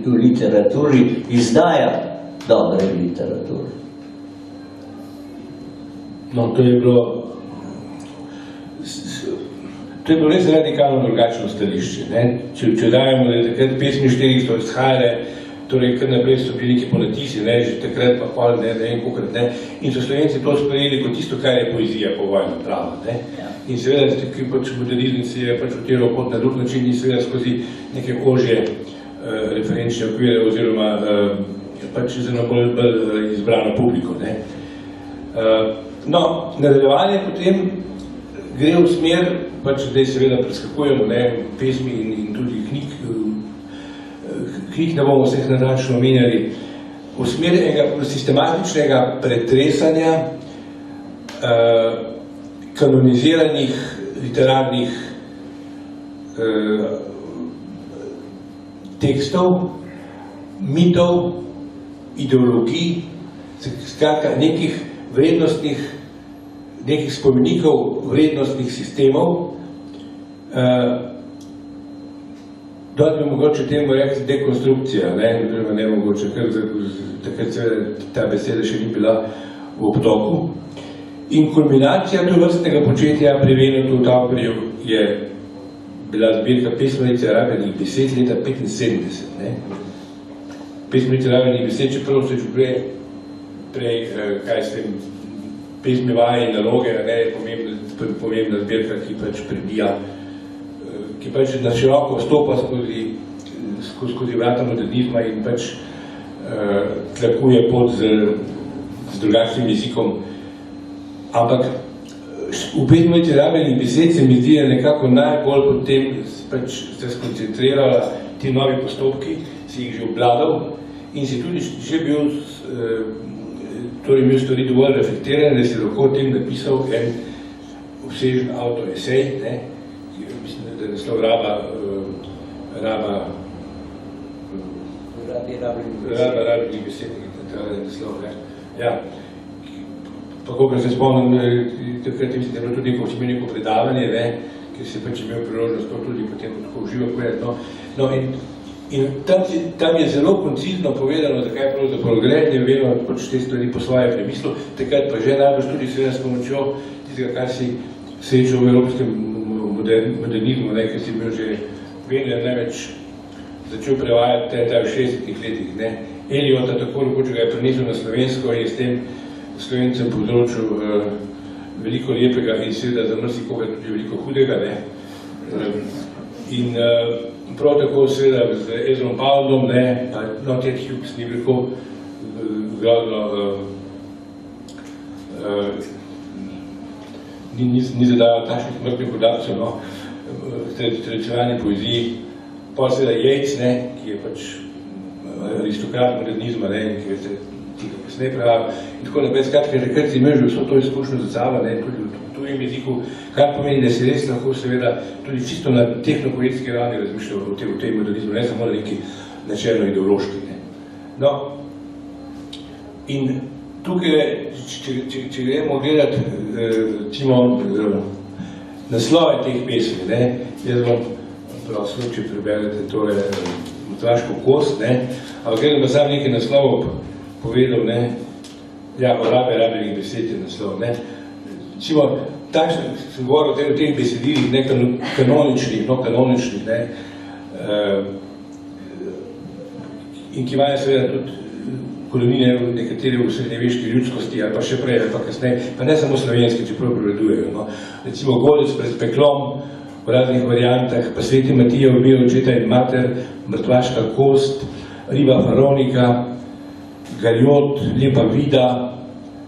Speaker 4: v literaturi izdaja dobre literature.
Speaker 2: No, to je bilo res radikalno drugačno stališče. Če dajemo, da je takrat pesmi štirih so izhajale torej kar naprej so bili neki ponatisi, ne, že takrat pa pol, ne vem kokrat, ne, in so Slovenci to sprejeli kot tisto, kar je poezija po vojno prava, ne. In seveda, ki pač modernizem se je pač utiral pot na drug način in seveda skozi neke ožje referenčne okvire oziroma pač zelo bolj izbrano publiko, ne. No, nadaljevanje potem gre v smer, pač zdaj seveda preskakujemo, ne, pesmi in tudi knjig ne bomo vseh natančno omenjali, v smer enega sistematičnega pretresanja kanoniziranih literarnih tekstov, mitov, ideologij, skratka nekih vrednostnih, nekih spomenikov vrednostnih sistemov, da bi mogoče temu rekli dekonstrukcija, ne mogoče, ker takrat se ta beseda še ni bila v obtoku. In kulminacija tovrstnega početja pri Venetu Tauperju je bila zbirka Pesmarice rabljenih besed leta 1975. Pesmarice rabljenih besed, čeprav se že prej, kaj s tem, pesmi vaje in naloge, je pomembna zbirka, ki pač prebija, ki pač na široko vstopa skozi vrata modernizma in pač tlakuje pot z drugačnim jezikom. Ampak v Pesmarici rabljenih besed se mi zdi, da nekako najbolj potem pač se skoncentrirala ti novi postopki, si jih že obvladal in si tudi že bil torej imel stvari dovolj reflektirane, da si lahko o tem napisal en obsežen autoesej, mislim, da je naslov rabljenih besed, ja. Pa koliko se spomnim, takrat mislim, da je bilo tudi neko predavanje, ker se pač imel priložnost to tudi potem tako uživo povedati. No, in tam je zelo koncizno povedano, zakaj pravzaprav gre, ne vemo pač te stvari po svoje premislu, takrat pa že najbolj tudi seveda s pomočjo tistega, kar si srečal v evropskem modernizmu, ker si bil že Vener največ začel prevajati v 60-ih letih. Eliota tako rekoč ga je prinesel na slovensko in s tem Slovencem povzročil veliko lepega in seveda za marsikoga tudi veliko hudega. In prav tako seveda z Ezrom Poundom, Not Yet Hughes ni veliko glavno, ni zadajal takšnih mrtvih podatcev, tradicionalni poeziji. Pa seveda Yeats, ki je pač aristokrat modernizma, ki veste, tiho kasneje prevajal in tako naprej. Skratka, že kar si imel že vso to izkušnjo za sabo, tudi v tujem jeziku, kar pomeni, da si res lahko seveda tudi čisto na tehnopoetski ravni razmišljal o tej modernizmu, ne samo na neki načelno ideološki. No, in tukaj, če gremo gledati, naslove teh pesmi, jaz bom prosil, če preberete tole Mrtvaško kost, ampak gledam pa sam nekaj naslovov povedal, o rabljenih besed je naslov. Takšno sem govoril o teh besedilih, kanoničnih, in ki imajo seveda tudi kolonine nekatere v srednjeveški ljudskosti, ali pa še prej, ali pa kasneje, pa ne samo slovenski, čeprav prevladujejo. Recimo Golec pred peklom v raznih variantah, pa Sveti Matija ubija očeta in mater, Mrtvaška kost, Riba Faronika, Galjot, Lepa vida,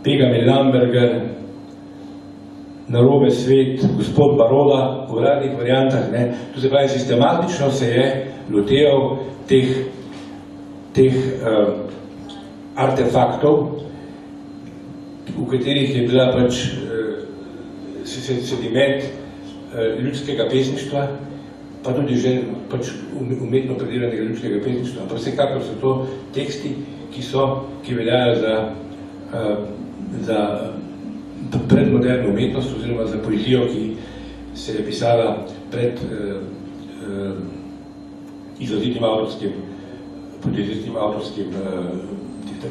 Speaker 2: Pega me Lamberger, Narobe svet, Gospod Baroda, v raznih variantah. To se pravi, sistematično se je loteval teh artefaktov, v katerih je bila pač sediment ljudskega pesništva, pa tudi že pač umetno predelanega ljudskega pesništva. Ampak vsekakor so to teksti, ki veljajo za predmoderno umetnost oziroma za poezijo, ki se je pisala pred izrazitim avtorskim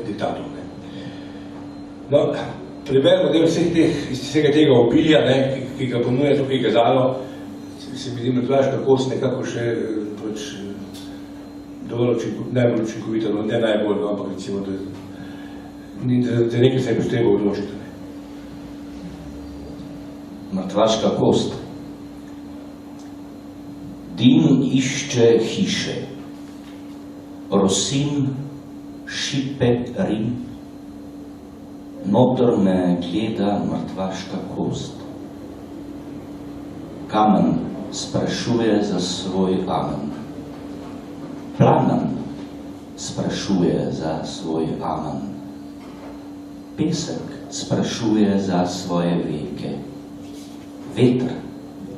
Speaker 2: diktatom. No, preberimo del vsega tega obilja, ki ga ponuja tukaj Gazalo, se mi zdi Mrtvaška kost nekako še najbolj učinkovita, no, ne najbolj, no, ampak recimo, da za nekaj se je pač treba odločiti.
Speaker 3: Mrtvaška kost. Dim išče hiše, Rosin šipe Rim, noter me gleda mrtvaška kost. Kamen sprašuje za svoj amen. Plamen sprašuje za svoj amen. Pesek sprašuje za svoje veke. Veter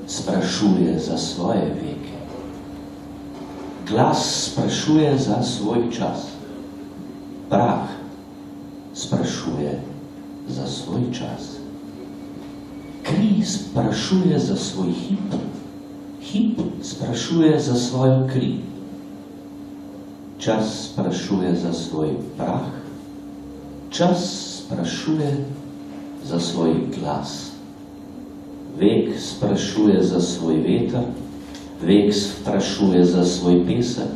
Speaker 3: sprašuje za svoje veke. Glas sprašuje za svoj čas. Prah sprašuje za svoj čas. Kri sprašuje za svoj hip. Hip sprašuje za svojo kri. Čas sprašuje za svoj prah. Čas sprašuje za svoj glas. Vek sprašuje za svoj veter. Vek sprašuje za svoj pesek.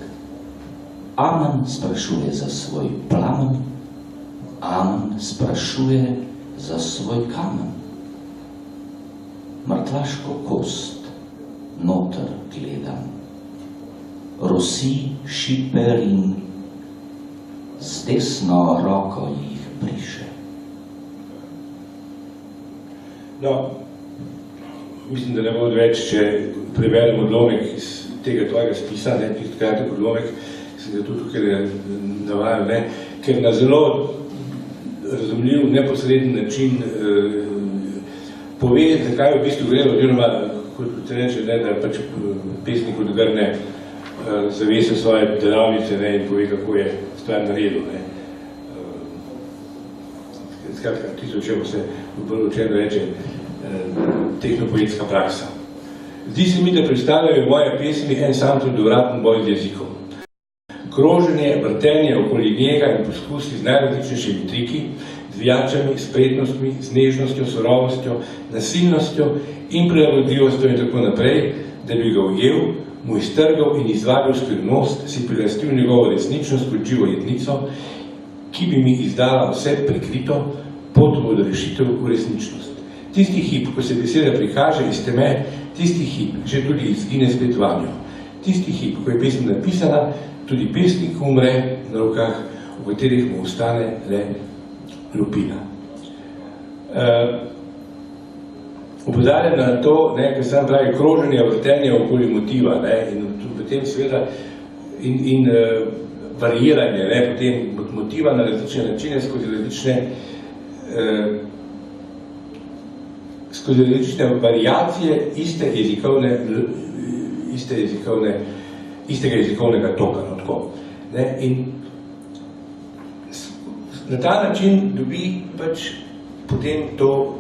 Speaker 3: Amen sprašuje za svoj plamen. Amen sprašuje za svoj kamen. Mrtvaško kost noter gledam. Rosi šipe Rim, z desno roko jih briše.
Speaker 2: No, mislim, da ne bo odveč, če preberem odlomek iz tega tvojega spisa, ne, tisti kratek odlomek, sem ga tudi tukaj navajal, ne, ker na zelo razumljiv, neposreden način pove, zakaj v bistvu gre, oziroma, kot se reče, ne, da pač pesnik odgrne zavese svoje delavnice, ne, in pove, kako je stvar naredil, ne. Skratka, tisto, čemu se v prvo čemu reče tehnopoetska praksa. Zdi se mi, da predstavljajo moje pesmi en sam trdovraten boj z jezikom. Kroženje, vrtenje okoli njega in poskusi z najrazličnejšimi triki, z vijačami, spretnostmi, z nežnostjo, surovostjo, nasilnostjo in prilagodljivostjo in tako naprej, da bi ga ujel, mu iztrgal in izvadil skrivnost, si prilastil njegovo resničnost kot živo jednico, ki bi mi izdala vse prikrito, pot v odrešitev v resničnost. Tisti hip, ko se beseda prikaže iz teme, tisti hip že tudi izgine spet vanjo. Tisti hip, ko je pesem napisana, tudi pesnik umre na rokah, v katerih mu ostane le lupina. Opozarjam na to, ker sam pravi kroženje, vrtenje okoli motiva, ne, in potem seveda in variranje, potem motiva na različne načine skozi različne variacije istega jezikovnega toka. No, tako, ne, in na ta način dobi pač potem to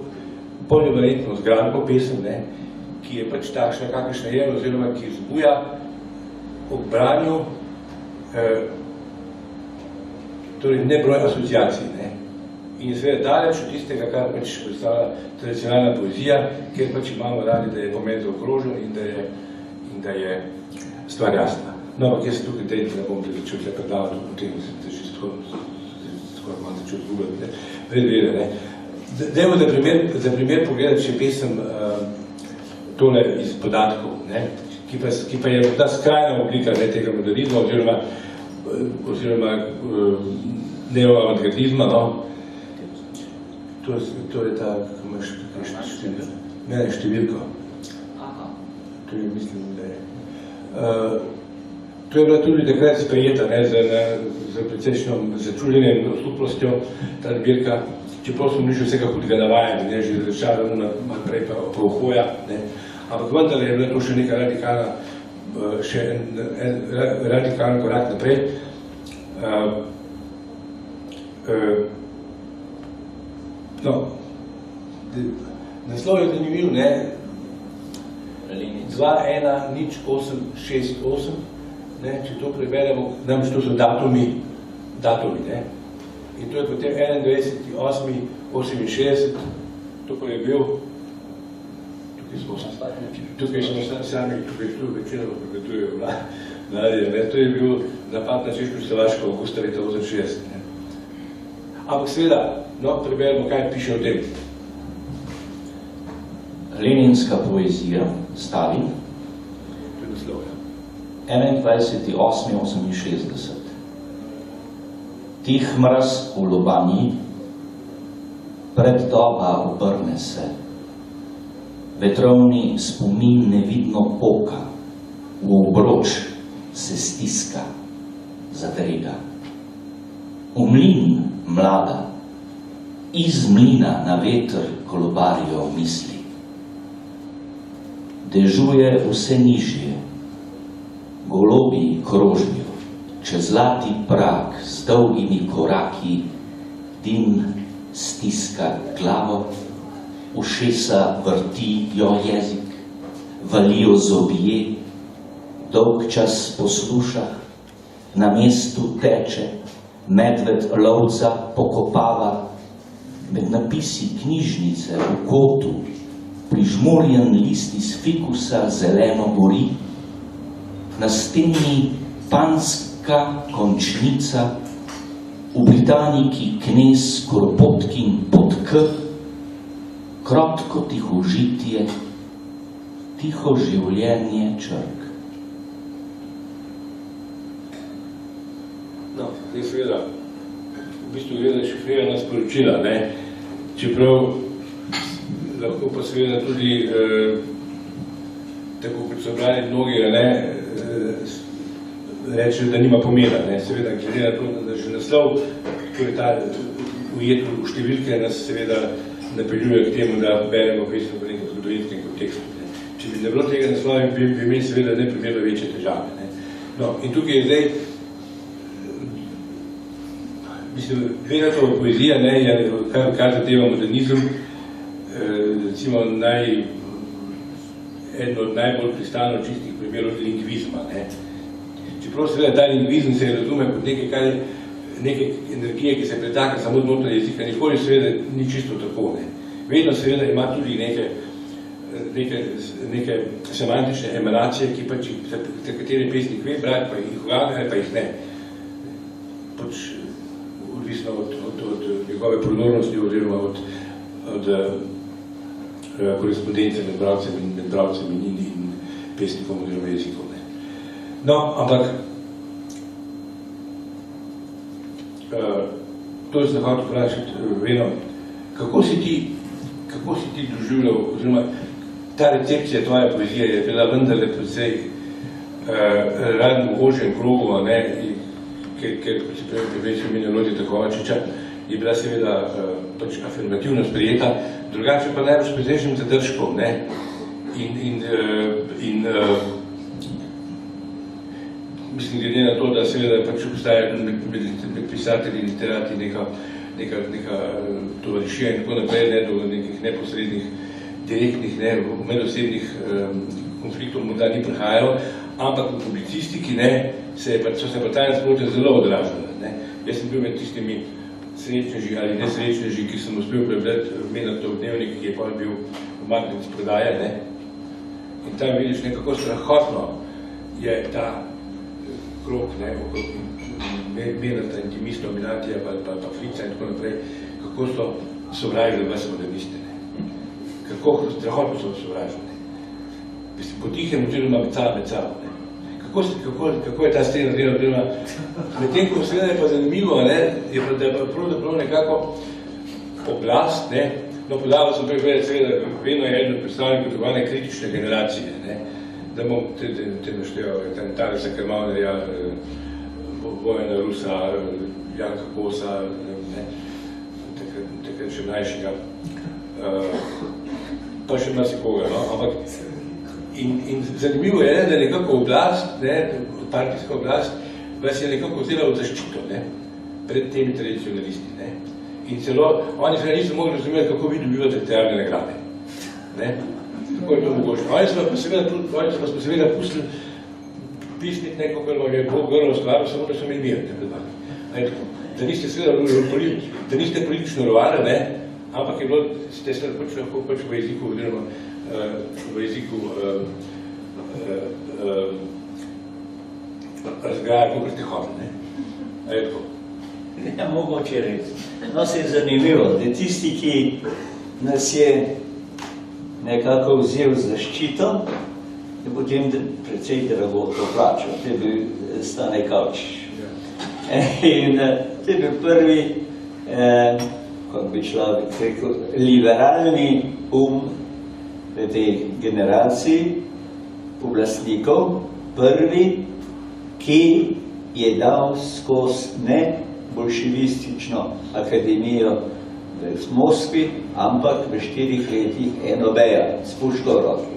Speaker 2: polivalentno zgradbo pesem, ne, ki je pač takšna, kakršna je, oziroma ki vzbuja ob branju torej nebroj asociacij, ne. In je seveda daleč od tistega, kar pač predstavlja tradicionalna poezija, kjer pač imamo radi, da je pomen zaokrožen in da je stvar jasna. No, ampak jaz tukaj tej ne bom začel tle predavati, potem se že skoraj malo začel zgubljati, ne. Dajmo za primer pogledati še pesem tole iz podatkov, ne, ki pa je ta skrajna oblika, ne, tega modernizma oziroma neoavantgardizma, no. To je ta, kako imaš številko. Ne, številko. To je, mislim, da je. To je bila tudi takrat sprejeta, ne, za precejšnjo začudenjem in osuplostjo, ta zbirka, čeprav smo nišli vsega hudega navajati, ne, že začala malo prej pa Ohoja, ne. Ampak vendar je bila to še neka radikalna, še en radikalen korak naprej. No, naslov je zanimiv, ne, 2-1-0-8-6-8, ne, če to preberemo, namreč to so datumi, ne, in to je potem 21.8.68, to pa je bil, tukaj smo sami, tukaj večino pregledujejo, Nadje, ne. To je bil napad na Češko-Slovaško avgusta leta 1968. Ampak seveda, no, preberimo, kaj piše o tem.
Speaker 3: Leninska poezija, Stalin, 21.8.68. Tih mraz v Lobanji, preddoba obrne se, vetrovni spomin nevidno poka, v obroč se stiska, zadrega. V mlin mlada, iz mlina na veter kolobarijo misli. Dežuje vse nižje, golobi krožnijo, čez zlati prak z dolgimi koraki, dim stiska glavo, ušesa vrtijo jezik, valijo zobje, dolg čas posluša, na mestu teče, medved lovca pokopava, med napisi knjižnice v kotu, prižmorjen list iz fikusa zeleno gori, na steni panska končnica, v Britaniki knez Kropotkin pod K, krotko tihožitje, tiho življenje črk.
Speaker 2: No, zdaj seveda, v bistvu gre za šifrirana sporočila, ne? Čeprav lahko pa seveda tudi, tako kot so brali mnogi, ne, reče, da nima pomena, ne? Seveda, glede na to, da že naslov, ko je ta ujet v številke, nas seveda napeljuje k temu, da beremo pesem v nekem zgodovinskem kontekstu. Ne? Če bi ne bilo tega naslova, bi imeli seveda neprimerno večje težave. Ne? No, in tukaj je zdaj, mislim, glede na to poezija, ne, kar zadeva modernizem, recimo eden od najbolj kristalno čistih primerov lingvizma. Ne. Čeprav seveda ta lingvizem se razume kot neke energije, ki se pretaka samo znotraj jezika, nikoli seveda ni čisto tako. Ne. Vedno seveda ima tudi neke semantične emanacije, ki pač, za katere pesnik ve brati, pa jih vlaga, pa jih ne. Pač odvisno od njegove prodornosti oziroma od korespondence med bralcem in pesnikom oziroma jezikom. Ne. No, ampak to je se hotel vprašati, Veno, kako si ti doživljal, oziroma ta recepcija tvoje poezije je bila vendarle precej radno v ožjem krogu, ne, ker se prej omenil Lojzeta Kovačiča, je bila seveda pač afirmativno sprejeta, drugače pa najbolj s precejšnjim zadržkom, ne, in mislim, glede na to, da seveda pač obstaja med pisatelji in literati neka tovarišija in tako naprej, ne, do nekih neposrednih, direktnih, ne, medosebnih konfliktov morda ni prihajalo, ampak v publicistiki, ne, so se pa ta nasprotja zelo odražala, ne. Jaz sem bil med tistimi srečneži ali nesrečneži, ki sem uspel prebrati Menartov dnevnik, ki je pa bil umaknjen iz prodaje, ne. In tam vidiš nekako strahotno je ta krog, ne, okrog Menarta, intimistov, Minatija, pa Frica in tako naprej, kako so sovražili vas moderniste, ne. Kako strahotno so sovražili, ne. Potihem oziroma med sabo, ne. Kako je ta scena zdela, medtem ko seveda je pa zanimivo, ne, je pa, da je pa pravzaprav nekako oblast, ne, no podával sem prej gledati, seveda, vedno je eden od predstavnikov tako kritične generacije, ne, da bom te našteval, Talesa Krmavnerja, Vojena Rusa, Janka Kosa, ne, takrat še mlajšega, pa še marsikoga, no, ampak in zanimivo je, da nekako oblast, ne, partijska oblast, vas je nekako vzela v zaščito, ne, pred temi tradicionalisti, ne. In celo, oni se niso mogli razumeti, kako vi dobivate literarne nagrade, ne. Kako je to mogoče. Oni so pa seveda pustili pisniti neko, kar vam je Bog grlo skladil, samo da so imeli mir. Da niste politično rovali, ne, ampak je bilo, ste se lahko pač v jeziku, oziroma v jeziku razgraja, kako ste hodili, ne? A je tako?
Speaker 4: Ja, mogoče reči. No, se je zanimivo, da tisti, ki nas je nekako vzel zaščito, je potem precej drago to plačal. To je bil Stane Kavčič. In to je bil prvi, kako bi človek rekel, liberalni v tej generaciji oblastnikov, prvi, ki je dal skozi ne bolševistično akademijo v Moskvi, ampak v 4 letih eno beja s puško v roki.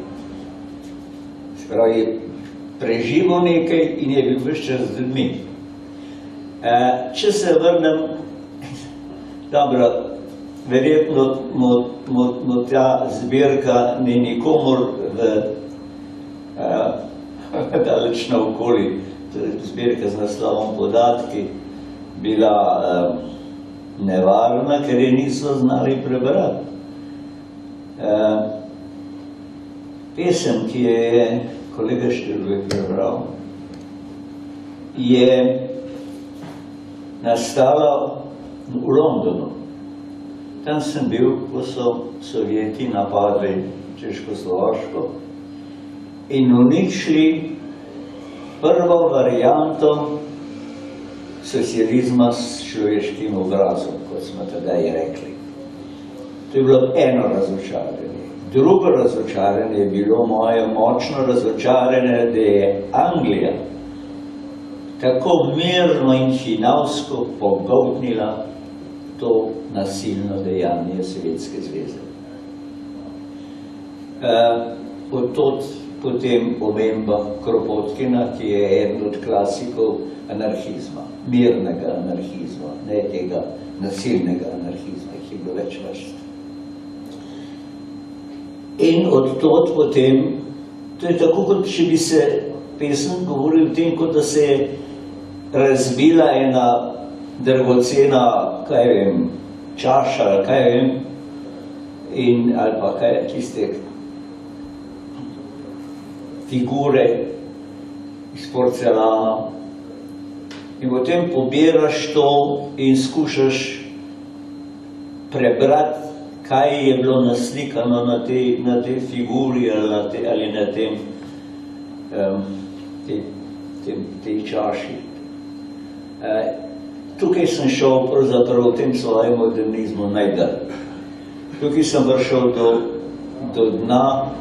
Speaker 4: Se pravi, je preživel nekaj in je bil ves čas z ljudmi. Če se vrnem, dobro, verjetno mu ta zbirka ni nikomor daleč naokoli, zbirka z naslovom Podatki, bila nevarna, ker je niso znali prebrati. Pesem, ki je kolega Štirlek prebral, je nastala v Londonu. Tam sem bil, ko so Sovjeti napadli Češko-Slovaško in uničili prvo varianto socializma s človeškim obrazom, kot smo tedaj rekli. To je bilo eno razočaranje. Drugo razočaranje je bilo moje močno razočaranje, da je Anglija tako mirno in hinavsko pogoltnila to nasilno dejanje Sovjetske zveze. Od tod potem omemba Kropotkina, ki je eden od klasikov anarhizma, mirnega anarhizma, ne tega nasilnega anarhizma, ki je bilo več vrst. In od tod potem, to je tako, kot če bi se pesem govoril o tem, kot da se je razbila ena dragocena, kaj vem, čaša, kaj vem, in, ali pa kaj, tiste figure iz porcelana. In potem pobiraš to in skušaš prebrati, kaj je bilo naslikano na tej figuri ali na tej čaši. Tukaj sem šel pravzaprav v tem svojem modernizmu najdalj. Tukaj sem prišel do dna,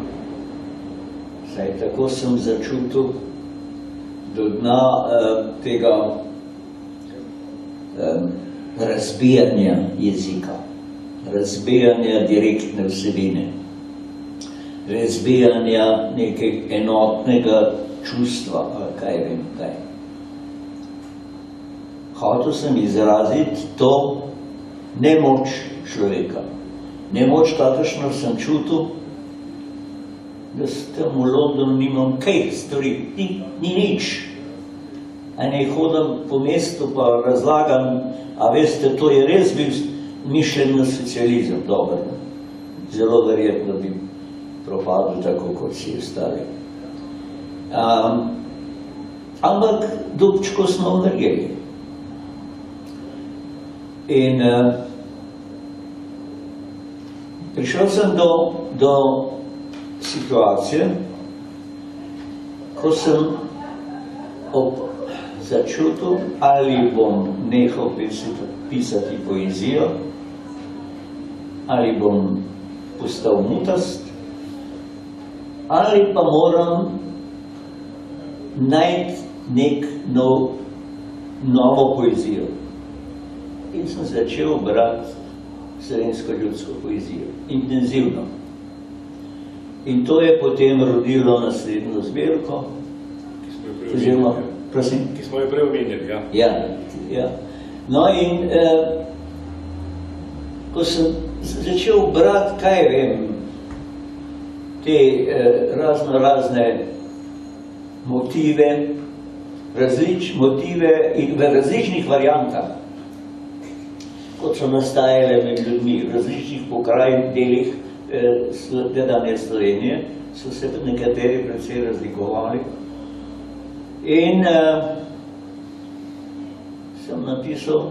Speaker 4: saj tako sem začutil, do dna tega razbijanja jezika, razbijanja direktne vsebine, razbijanja nekega enotnega čustva, ali kaj vem kaj. Hotel sem izraziti to nemoč človeka. Nemoč, kakršno sem čutil, da s tem v Londonu nimam kaj storiti, ni nič. A ne hodim po mestu pa razlagam, a veste, to je res bil mišljen na socializem, dobro. Zelo verjetno bi propadli tako, kot si ostali. Ampak dubčko smo vrgeli. In prišel sem do situacije, ko sem začutil, ali bom nehal pisati poezijo, ali bom postal mutast, ali pa moram najti nek novo poezijo. In sem začel brati slovensko ljudsko poezijo, intenzivno. In to je potem rodilo naslednjo zbirko.
Speaker 2: Ki smo jo prej omenjali,
Speaker 4: ja. Ja. No in ko sem začel brati, kaj vem, te razne motive, motive in v različnih variantah, kot so nastajale med ljudmi, v različnih pokrajnih delih tedanje Slovenije, so se nekateri precej razlikovali. In sem napisal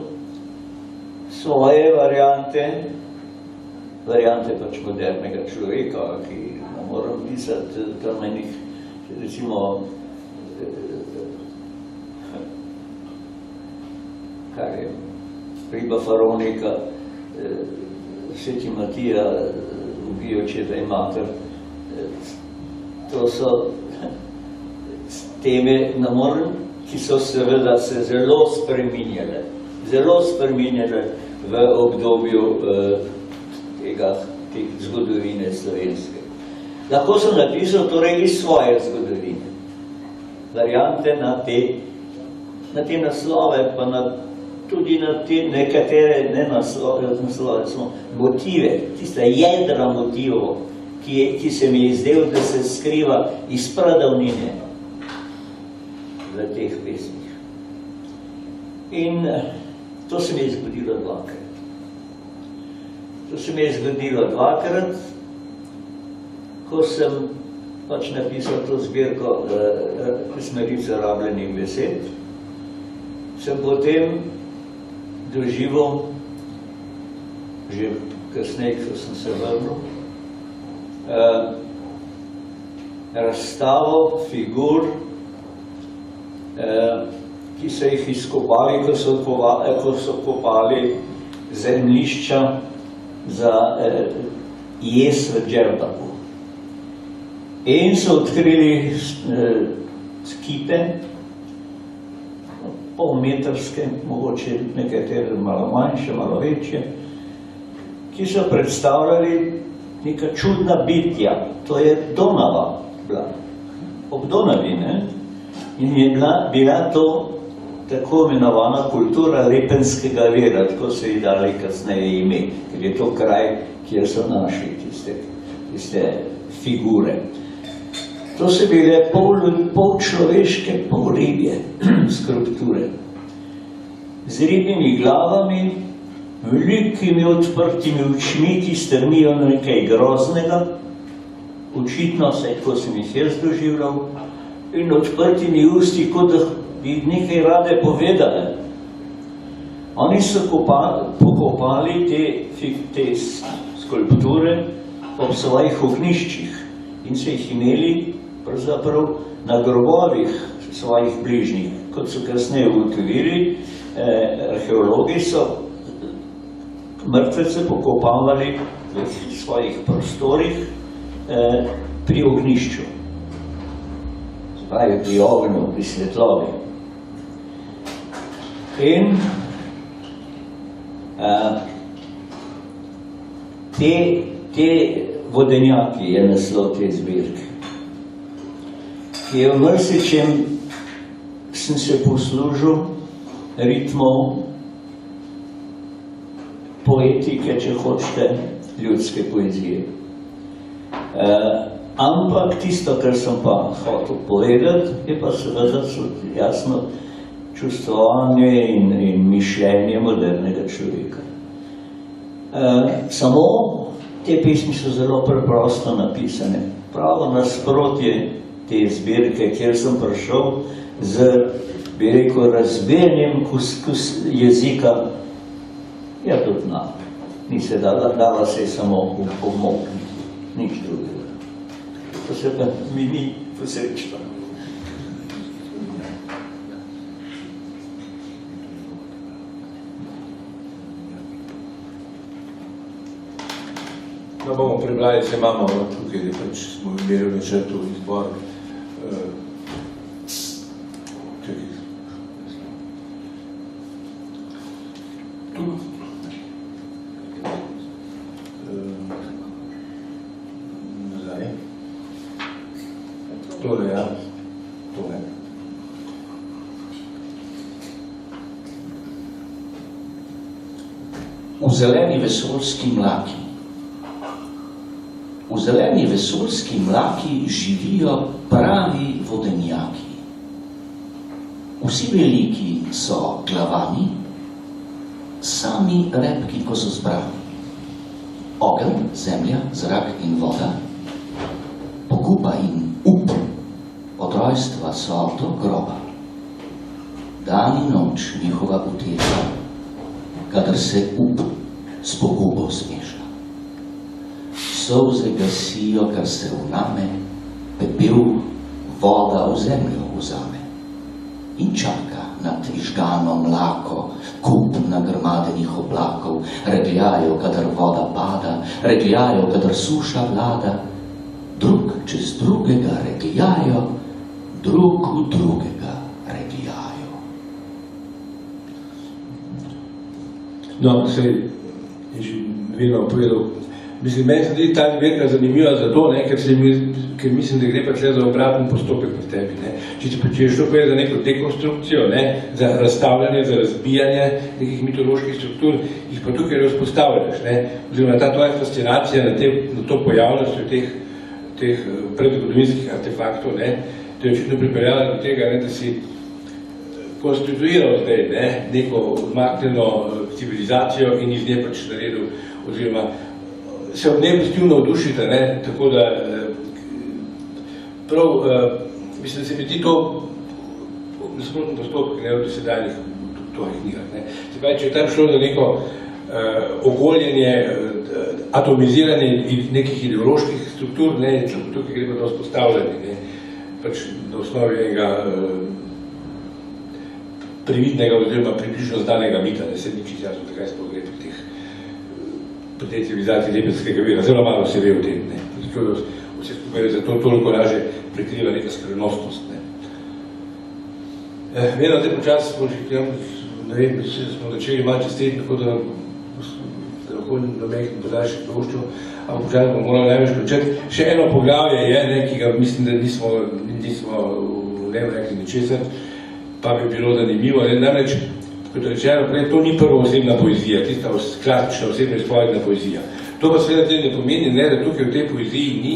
Speaker 4: svoje variante pač modernega človeka, ki ne moram pisati tam enih, recimo, kar je Riba Faronika, Sveti Matija, ubijo očeta in mater. To so teme, ne morem, ki so seveda se zelo spreminjale v obdobju te zgodovine slovenske. Lahko sem napisal torej iz svoje zgodovine, variante na te naslove, pa tudi na te nekatere, ne naslove, smo motive, tiste jedra motivov, ki se mi je zdel, da se skriva iz pradavnine v teh pesmih. In to se mi je zgodilo dvakrat. Ko sem pač napisal to zbirko Pesmerica rabljenih besed, sem potem doživel, že kasneje, ko sem se vrnil, razstavo figur, ki so jih izkopali, ko so kopali zemljišča za jez v Džerdaku. In so odkrili skipe, polmetrske, mogoče nekatere malo manjše, malo večje, ki so predstavljali neka čudna bitja. To je Donava bila, ob Donavi, ne? In je bila to tako imenovana kultura Lepenskega vira, tako so ji dali kasneje ime, ker je to kraj, kjer so našli tiste figure. To so bile pol človeške, pol ribje skulpture. Z ribjimi glavami, velikimi odprtimi očmi, ki strmijo na nekaj groznega, očitno se, ko sem jih jaz doživljal, in odprtimi usti, kot da bi nekaj rade povedali. Oni so pokopali te skulpture ob svojih ognjiščih in so jih imeli pravzaprav na grobovih svojih bližnjih. Kot so kasneje ugotovili, arheologi so mrtvece pokopavali v svojih prostorih pri ognjišču. Spravi pri ognju, pri svetlovi. In te vodenjaki je naslov te zbirke, ki je v marsičem sem se poslužil ritmov poetike, če hočete, ljudske poezije. Ampak tisto, kar sem pa hotel povedati, je pa seveda jasno čustvovanje in mišljenje modernega človeka. Samo te pesmi so zelo preprosto napisane. Pravo nasprotje te zbirke, kjer sem prišel z, bi rekel, razbijanjem jezika, je tudi ni se dala se samo obmokniti, nič drugega. To se pa mi ni posrečno.
Speaker 2: No, bomo prebrali, se imamo tukaj, pač smo imeli v načrtu izbor. Nazaj. Tole, ja. Tole.
Speaker 3: V zeleni vesoljski mlaki. V zeleni vesoljski mlaki živijo pravi vodenjaki. Vsi veliki so glavani, sami repki, ko so zbrani. Ogenj, zemlja, zrak in voda, poguba in up od rojstva so do groba. Dan in noč njihova uteka, kadar se up s pogubo smeša. Solze gasijo, kar se vname, pepel voda v zemljo vzame in čaka nad izžgano mlako, kup nagrmadenih oblakov, regljajo, kadar voda pada, regljajo, kadar suša vlada, drug čez drugega regljajo, drug v drugega regljajo.
Speaker 2: No, sej, je že vedno povedal, mislim, meni se tudi ta zbirka zanimiva zato, ne, ker mislim, da gre pa tle za obraten postopek pri tebi. Ne. Če je šlo za neko dekonstrukcijo, ne, za razstavljanje, za razbijanje nekih mitoloških struktur, jih pa tukaj razpostavljaš. Oziroma ta tvoja fascinacija na to pojavnost teh predzgodovinskih artefaktov, ne, to je očitno pripeljala do tega, ne, da si konstituiral zdaj, ne, neko odmaknjeno civilizacijo in iz nje pač naredil, oziroma se ob njej pustil navdušite, ne, tako da prav, mislim, da se mi zdi to nasprotno postopek, ne, v dosedajnih tvojih knjigah, ne. Se pravi, če je tam šlo za neko ogoljenje, atomiziranje nekih ideoloških struktur, ne, tukaj gre pa do vzpostavljanja, ne, pač na osnovi enega previdnega oziroma približno znanega mita, ne se nič jasno, zakaj se gre pri tej civilizaciji Lebenskega vira. Zelo malo se ve o tem, ne. Zato vse skupaj zato toliko laže prikriva neka skrivnostnost, ne. Vedno zdaj počas smo že, ne vem, smo začeli malo čestiti, tako da lahko na mehko podaljši doščo, ampak počas bomo morali največ končati. Še eno poglavje je, ne, ki ga mislim, da nismo ne rekli ničesar, pa bi bilo zanimivo, ne, namreč, kot rečeno, prej, to ni prvoosebna poezija, tista klasična osebna izpovedna poezija. To pa seveda ne pomeni, ne, da tukaj v tej poeziji ni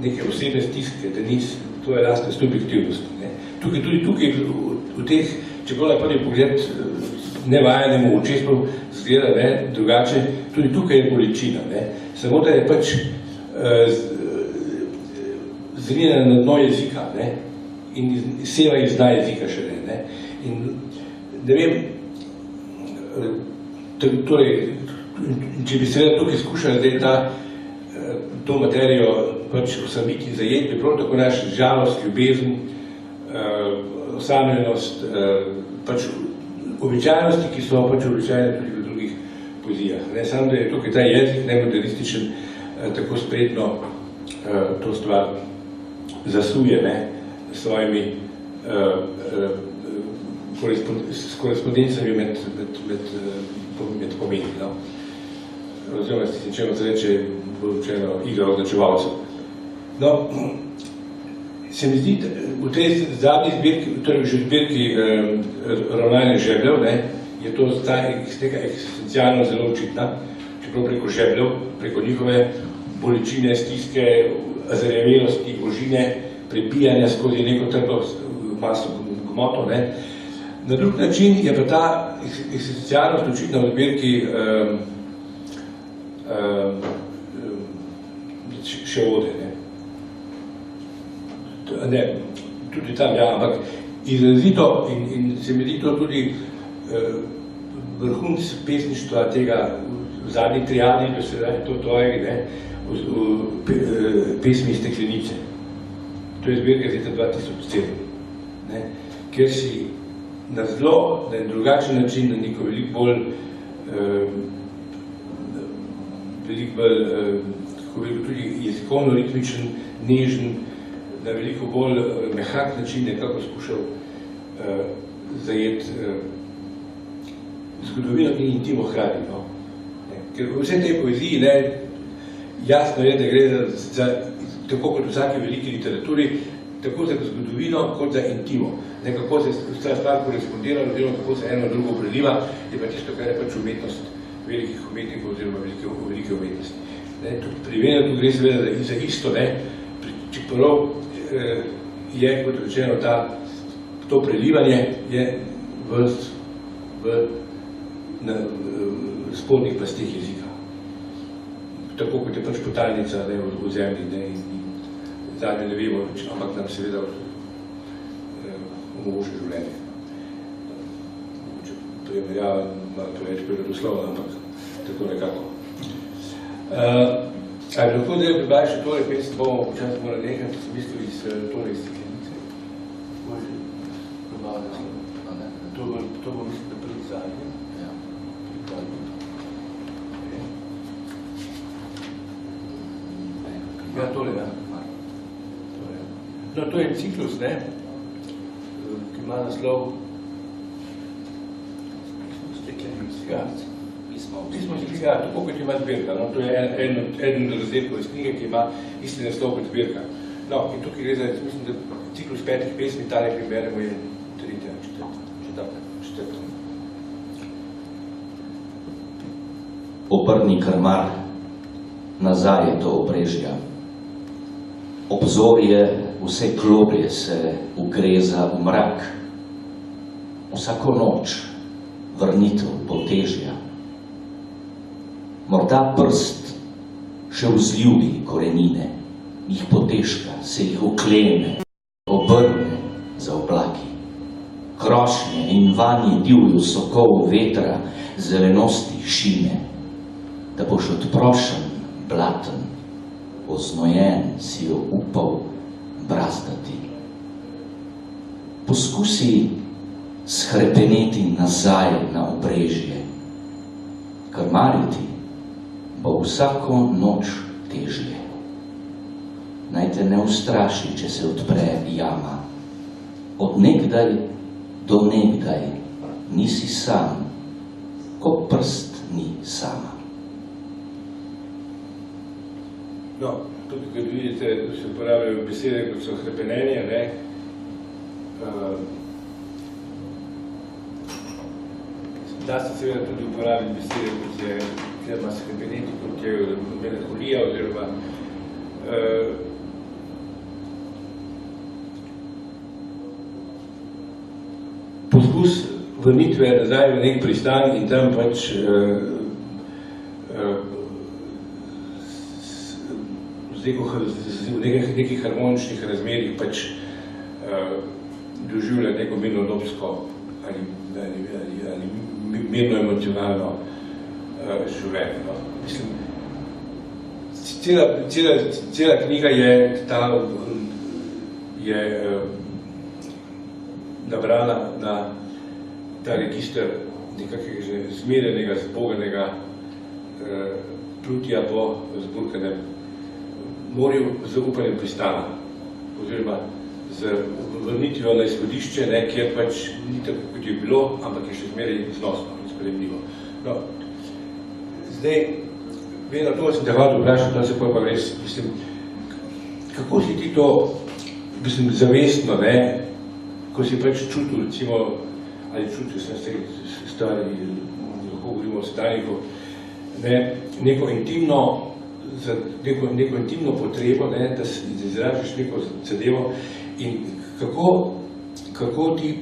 Speaker 2: neke osebne stiske, da ni tvoje lastne subjektivnosti. Ne. Tudi tukaj v teh, če bilo na prvi pogled nevajanemu očestvo zgleda, ne, drugače, tudi tukaj je bolečina, ne. Samo da je pač zrinjena na dno jezika, ne, in seva iz dna jezika šele, ne. In ne vem, torej, če bi seveda tukaj skušali zdaj to materijo pač osamiti in zajeti, bi prav tako naš žalost, ljubezen, osamljenost, pač običajnosti, ki so pač običajne tudi v drugih poezijah. Ne, samo da je tukaj ta jezik nemodernističen tako spretno to stvar zasuje, ne, s svojimi s korespondencami med pomeni, no. Oziroma, če se reče, bo učeno igra označevalcev. No, se mi zdi, v tej zadnji zbirki, torej že v zbirki ravnanja žebljev, ne, je to neka eksistencialno zelo očitna, čeprav preko žebljev, preko njihove bolečine, stiske, zarjavelosti, ožine, prepijanja skozi neko trdo masno gmoto, ne. Na drug način je pa ta eksistencialnost očitna v zbirki še vode, ne. Ne, tudi tam, ja, ampak izrazito in se mi zdi to tudi vrhunc pesništva tega v zadnji triadi, da se da to tvojega, ne, pesmi Steklenice. To je zbirka iz leta 2007, ne, kjer si na zelo, na drugačen način, na neko veliko bolj kako bi bil tudi jezikovno ritmičen, nežen, na veliko bolj mehak način nekako skušal zajeti zgodovino in intimo hkrati, no. Ker v vsej tej poeziji, ne, jasno je, da gre za tako kot v vsaki veliki literaturi, tako za zgodovino, kot za intimo. Nekako se vsa stvar korespondira, oziroma kako se eno drugo preliva, je pa tisto, kar je pač umetnost velikih umetnikov oziroma velike umetnosti. Pri meni tu gre seveda za isto, ne, čeprav je, kot rečeno, to prelivanje je v spodnjih plasteh jezika. Tako kot je pač potalnica, ne, v zemlji, ne, in zdanje ne vemo, ampak nam seveda omogoča življenje. Primerjava malo preveč prirodoslovna, ampak tako nekako. Ali lahko da je pribavi še tole pesem, bomo počasi mora nekaj, ki sem mislil iz tole steklenice. Može pribavi naslov. To bo mislim, da pred zadnjem. Ja, tole, ja. No, to je ciklus, ne, ki ima naslov steklenice. Pismo steklenice, ja, tako kot ima zbirka. No, to je eden od razdelkov iz knjige, ki ima isti naslov kot zbirka. No, in tukaj gre za, mislim, da ciklus 5 pesmi, tale primeremo je 3. četrta.
Speaker 3: Obrni krmar, nazaj je to obrežja. Obzorje vse globlje se ugreza v mrak. Vsako noč vrnitev bo težja. Morda prst še vzljubi korenine, jih potežka, se jih uklene, obrne za oblaki. Krošnje in vanje divju sokov vetra, zelenosti šine, da boš odprošen, blaten, oznojen si jo upal brazdati. Poskusi shrepeneti nazaj na obrežje. Krmariti bo vsako noč težje. Naj te ne ustraši, če se odpre jama. Od nekdaj do nekdaj nisi sam, ko prst ni sama.
Speaker 2: No, tudi kot vidite, se uporabljajo besede, kot so hrepenenje, ne? Da se seveda tudi uporabiti besede, kot je hrepeneti, kot je melanholija, oziroma poskus vrnitve nazaj v nek pristan in tam pač v nekih harmoničnih razmerih pač doživlja neko mirnodopsko ali mirno emocionalno življenje. No. Mislim, cela knjiga je nabrana na ta register nekakega že zmerenega, zboganega plutja po zburkanem morju z upanjem pristana, oziroma z vrnitvijo na izhodišče, kjer pač ni tako, kot je bilo, ampak je še zmeraj znosno in sprejemljivo. No, zdaj, vedno to sem te hodil vprašati, to se pa res, mislim, kako si ti to, mislim, zavestno, ko si pač čutil, recimo, ali čutil sem se stvari, lahko govorimo o sedanjiku, neko intimno potrebo, da izražiš neko zadevo in kako ti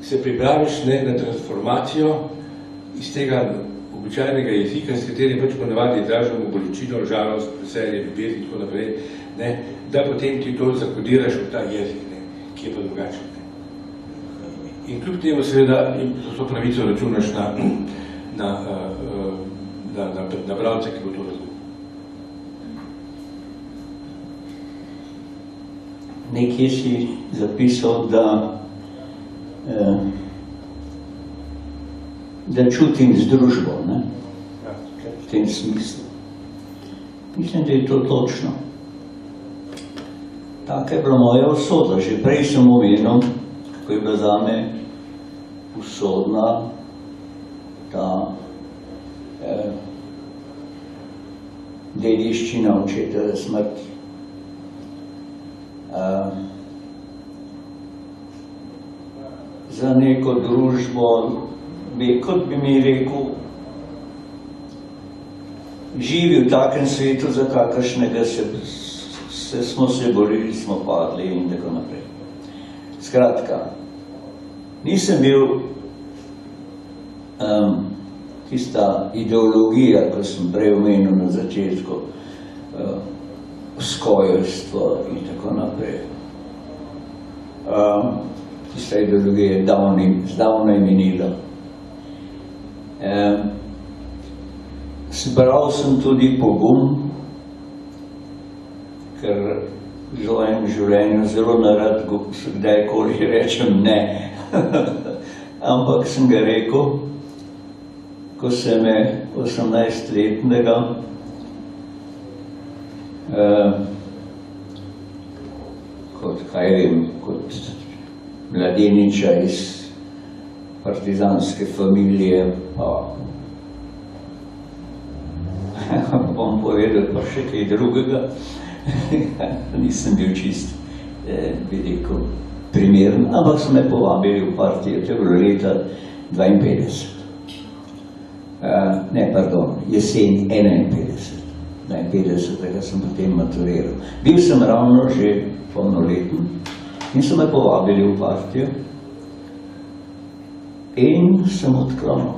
Speaker 2: se pripraviš na transformacijo iz tega običajnega jezika, s katerim pač ponavadi izražamo bolečino, žalost, veselje, ljubezen in tako naprej, da potem ti to zakodiraš v ta jezik, ki je pa drugačen. In kljub temu seveda to pravico računaš na bralce, ki bo to razumel.
Speaker 4: Nekje si zapisal, da čutim združbo, v tem smislu. Mislim, da je to točno. Taka je bila moja usoda. Že prej sem omenil, kako je bila zame usodna ta dediščina očetove smrti. Za neko družbo, kot bi mi rekel, živi v takem svetu, za kakršnega smo se borili, smo padli in tako naprej. Skratka, nisem bil tista ideologija, ko sem prej omenil na začetku, skojelstvo in tako naprej. Tista ideologija je zdavno je minila. Zbral sem tudi pogum, ker v svojem življenju zelo narad kdajkoli rečem ne. Ampak sem ga rekel, ko se me 18-letnega kot mladeniča iz partizanske familije, bom povedal pa še kaj drugega, nisem bil čist, bi rekel, primeren, ampak so me povabili v partijo, to je bilo leta 52. Jesen 51. Sem potem maturiral. Bil sem ravno že polnoleten in so me povabili v partijo in sem odklonil.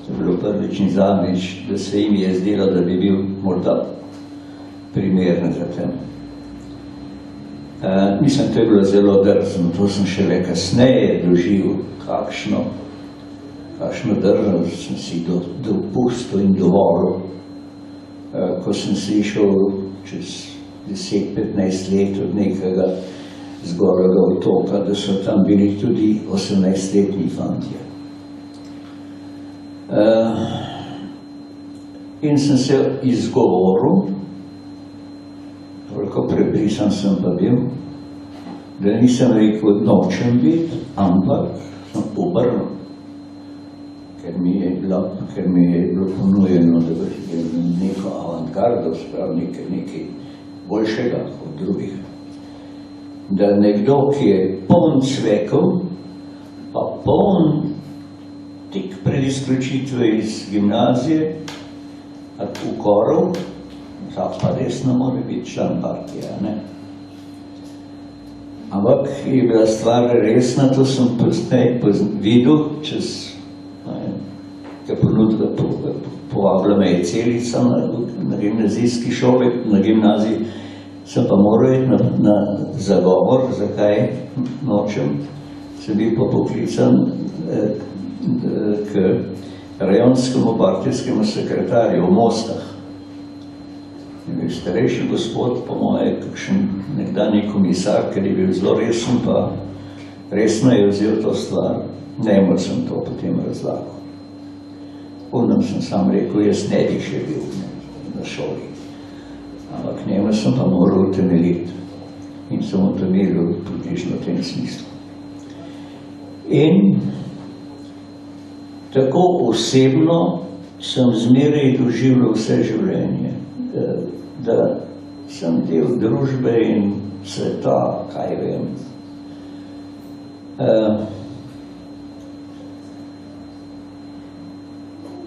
Speaker 4: To je bilo prvič in zadnjič, da se jim je zdelo, da bi bil morda primeren za tem. Mislim, to je bilo zelo drzno, to sem šele kasneje doživel, kakšno držo sem si dopustil in dovolil, ko sem slišal čez 10-15 let od nekega zgornjega otoka, da so tam bili tudi 18-letni fantje. In sem se izgovoril, toliko prepričan sem pa bil, da nisem rekel, nočem biti, ampak sem obrnil, ker mi je bilo ponujeno, da je neko avantgardo, sprav nekaj boljšega od drugih. Da nekdo, ki je poln cvekov, pa poln tik pred izključitve iz gimnazije, ukorov, pa res ne more biti član partije, ne? Ampak je bila stvar resna, to sem videl, čez ponudila, povabila me je Celica na gimnazijski šoli, na gimnaziji, sem pa moral iti na zagovor, zakaj nočem, sem bil pa poklican k rajonskemu partijskemu sekretarju v Mostah. Je bil starejši gospod, po moje, kakšen nekdanji komisar, ker je bil zelo resen, pa resno je vzel to stvar. Njemu sem to potem razlagal. Onem sem sam rekel, jaz ne bi še bil na šoli. Ampak njemu sem pa moral utemeljiti. In sem utemeljil približno v tem smislu. In tako osebno sem zmeraj doživljal vse življenje, da sem del družbe in sveta, kaj vem.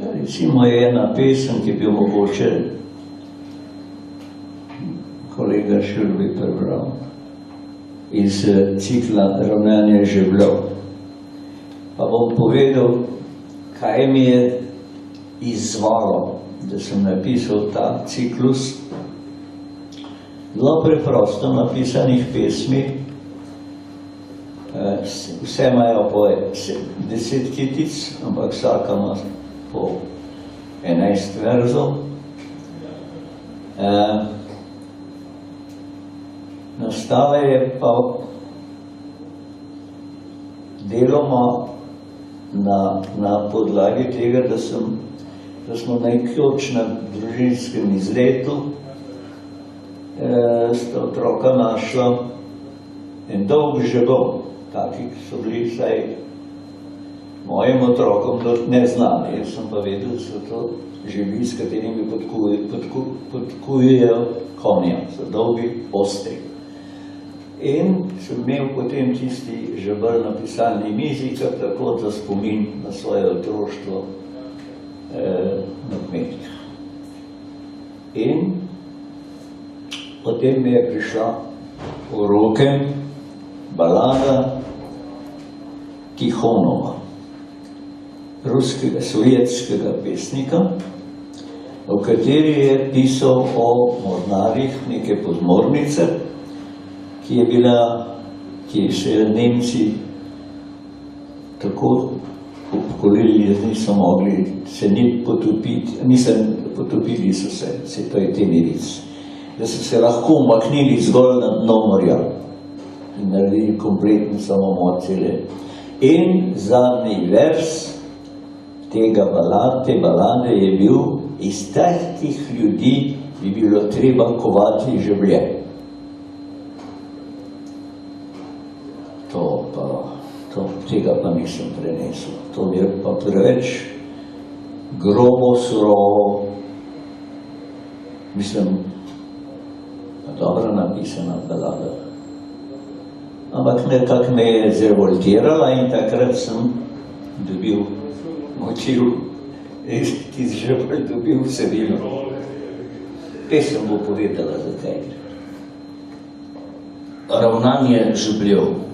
Speaker 4: Recimo je ena pesem, ki bi mogoče kolega Šurbi prebral iz cikla Ravnanje žebljev. Pa bom povedal, kaj mi je izzvalo, da sem napisal ta ciklus. Zelo preprosto napisanih pesmi, vse imajo po 10 kitic, ampak vsaka ima po 11 verzov. Nastala je pa deloma na podlagi tega, da smo nekoč na družinskem izletu sta otroka našla en dolg žebelj, taki, ki so bili vsaj mojim otrokom neznani. Jaz sem pa vedel, da so to žeblji, s katerimi podkujejo konja, so dolgi, ostri. In sem imel potem tisti žebelj na pisalni mizi, tako za spomin na svoje otroštvo na kmetih. In potem mi je prišla v roke balada Tihonova, ruskega, sovjetskega pesnika, v kateri je pisal o mornarjih neke podmornice, ki še Nemci tako obkolili, da niso mogli se ni potopiti, potopili so se, to je Teneric, da so se lahko umaknili zgolj na dno morja in naredili kompletno samomor cele. In zadnji vers te balade je bil: iz teh ljudi bi bilo treba kovati žeblje. Tega pa nisem prenesel. To je pa preveč grobo, surovo, mislim, dobro napisana balada. Ampak nekako me je zrevoltirala in takrat sem dobil motiv, ti žebelj dobil vsebino. Pesem bo povedala, zakaj.
Speaker 3: Ravnanje žebljev.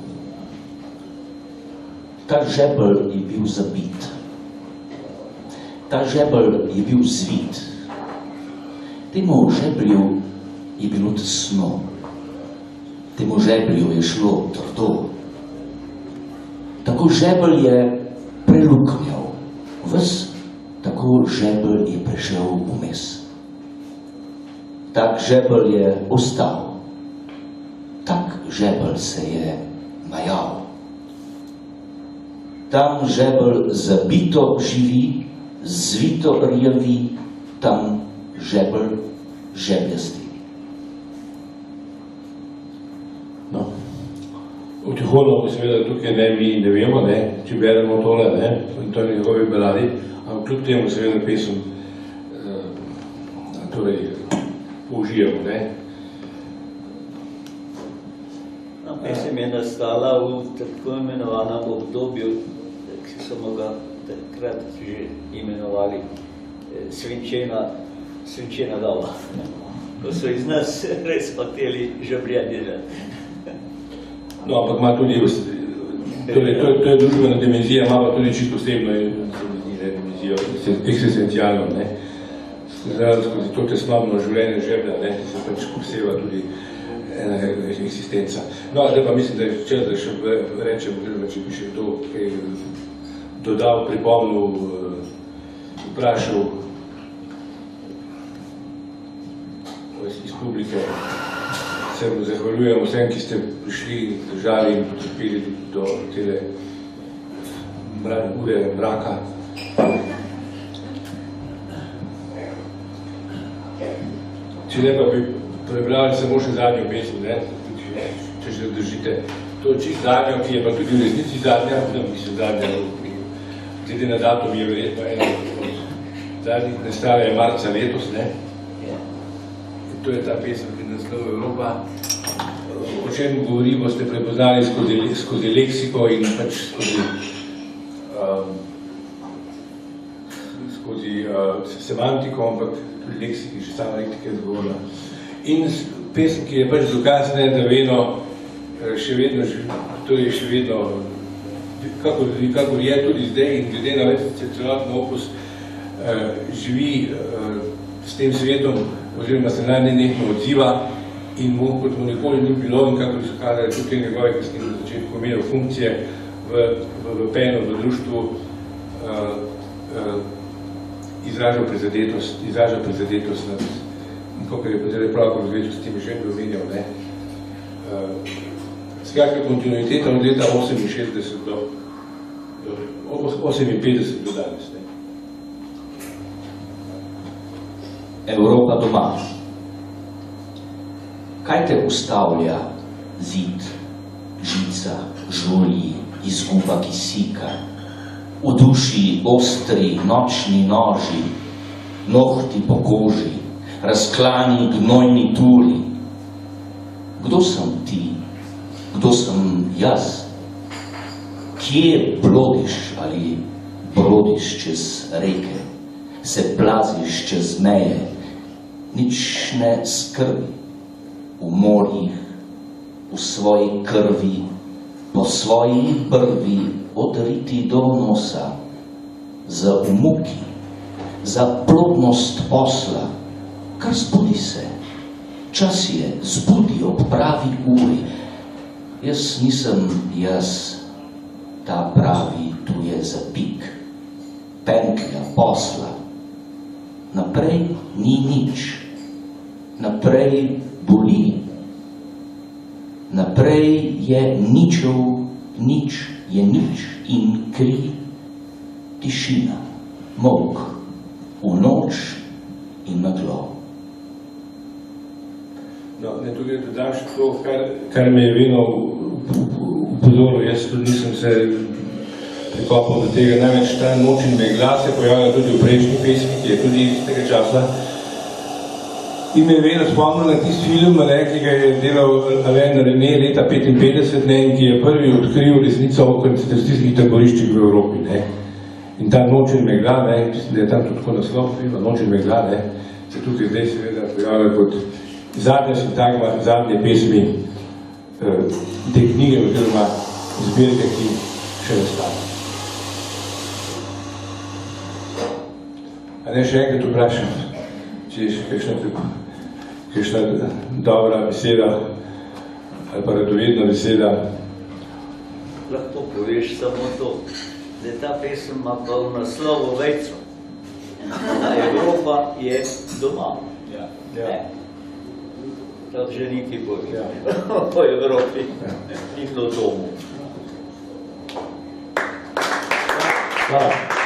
Speaker 3: Ta žebelj je bil zabit. Ta žebelj je bil zvit. Temu žeblju je bilo tesno. Temu žeblju je šlo trdo. Tako žebelj je preluknjal. Ves tako žebelj je prišel vmes. Tak žebelj je ostal. Tak žebelj se je majal. Tam žebelj zabito živi, zvito rjavi, tam žebelj žebljasti.
Speaker 2: No, v Tihonu seveda tukaj mi ne vemo, če beremo tole, in to je njegovi baladi, ampak kljub temu seveda pesem použijamo.
Speaker 4: Pesem je nastala v tako imenovanem obdobju, ki so ga takrat že imenovali svinčena doba, ko so iz nas res hoteli žeblje delati.
Speaker 2: No, ampak ima tudi, to je družbena dimenzija, ima pa tudi čisto osebno dimenzijo, eksistencialno, skozi to tesnobno življenje žeblja, se pač poseva tudi ena eksistenca. No, zdaj pa mislim, da je čas, da še rečem, če bi še to kaj dodal, pripomnil, vprašal iz publike. Se zahvaljujem vsem, ki ste prišli in držali in potrpeli do tele ure mraka. Če ne pa bi prebrali samo še zadnjo pesem, če še držite. To čist zadnjo, ki je pa tudi v resnici zadnja, glede na datum je verjetno ena od zadnjih nastala je marca letos, In to je ta pesem, ki naslov Evropa. O čem govori, boste prepoznali skozi leksiko in pač skozi semantiko, ampak tudi leksiki, že sama lektika je zgovorna. In pesem, ki je pač dokaz, da veno še vedno, kakor je tudi zdaj in glede na celotno opus, živi s tem svetom, oziroma se nenehno odziva in mu, kot mu nikoli ni bilo in kakor so kazali tudi te njegove, ki sem na začetku omenil funkcije v PEN-u, v društvu, izražal prizadetost nad, kakor je potem pravko razvečil s tem že omenjal, skratka kontinuiteta od leta 68 do 58 do danes.
Speaker 3: Evropa doma. Kaj te ustavlja? Zid, žica, žulji, izguba kisika, v duši ostri nočni noži, nohti po koži, razklani gnojni tuli. Kdo sem ti? Kdo sem jaz? Kje blodiš ali brodiš čez reke, se plaziš čez meje, nič ne skrbi, v morjih, v svoji krvi, po svoji brvi odriti do nosa, za umuki, za plodnost posla. Kar zbudi se. Čas je, zbudi ob pravi uri. Jaz nisem jaz, ta pravi, tu je zapik. Pentlja posla. Naprej ni nič. Naprej boli. Naprej je ničev, nič je nič in kri, tišina, molk, v noč in meglo.
Speaker 2: No, ne, tudi dodam še to, kar me je vedno upozoril, jaz tudi nisem se prikopal do tega, največ ta noč in megla se pojavlja tudi v prejšnji pesmi, ki je tudi iz tega časa. In me je vedno spomnil na tisti film, ki ga je delal Alain René leta 1955, in ki je prvi odkril resnico o koncentracijskih taboriščih v Evropi. In ta noč in megla, mislim, da je tam tudi tako naslov filma, noč in megla, se tukaj zdaj seveda pojavlja kot zadnja sintagma, zadnje pesmi te knjige, oziroma zbirke, ki še nastane. A ne še enkrat vprašam, če je še kakšna dobra beseda ali pa radovedna beseda.
Speaker 4: Lahko poveš samo to, da ta pesem ima pa v naslovu vejco. Evropa je doma. To želi ti povedati. Po Evropi in do domu.
Speaker 2: Hvala.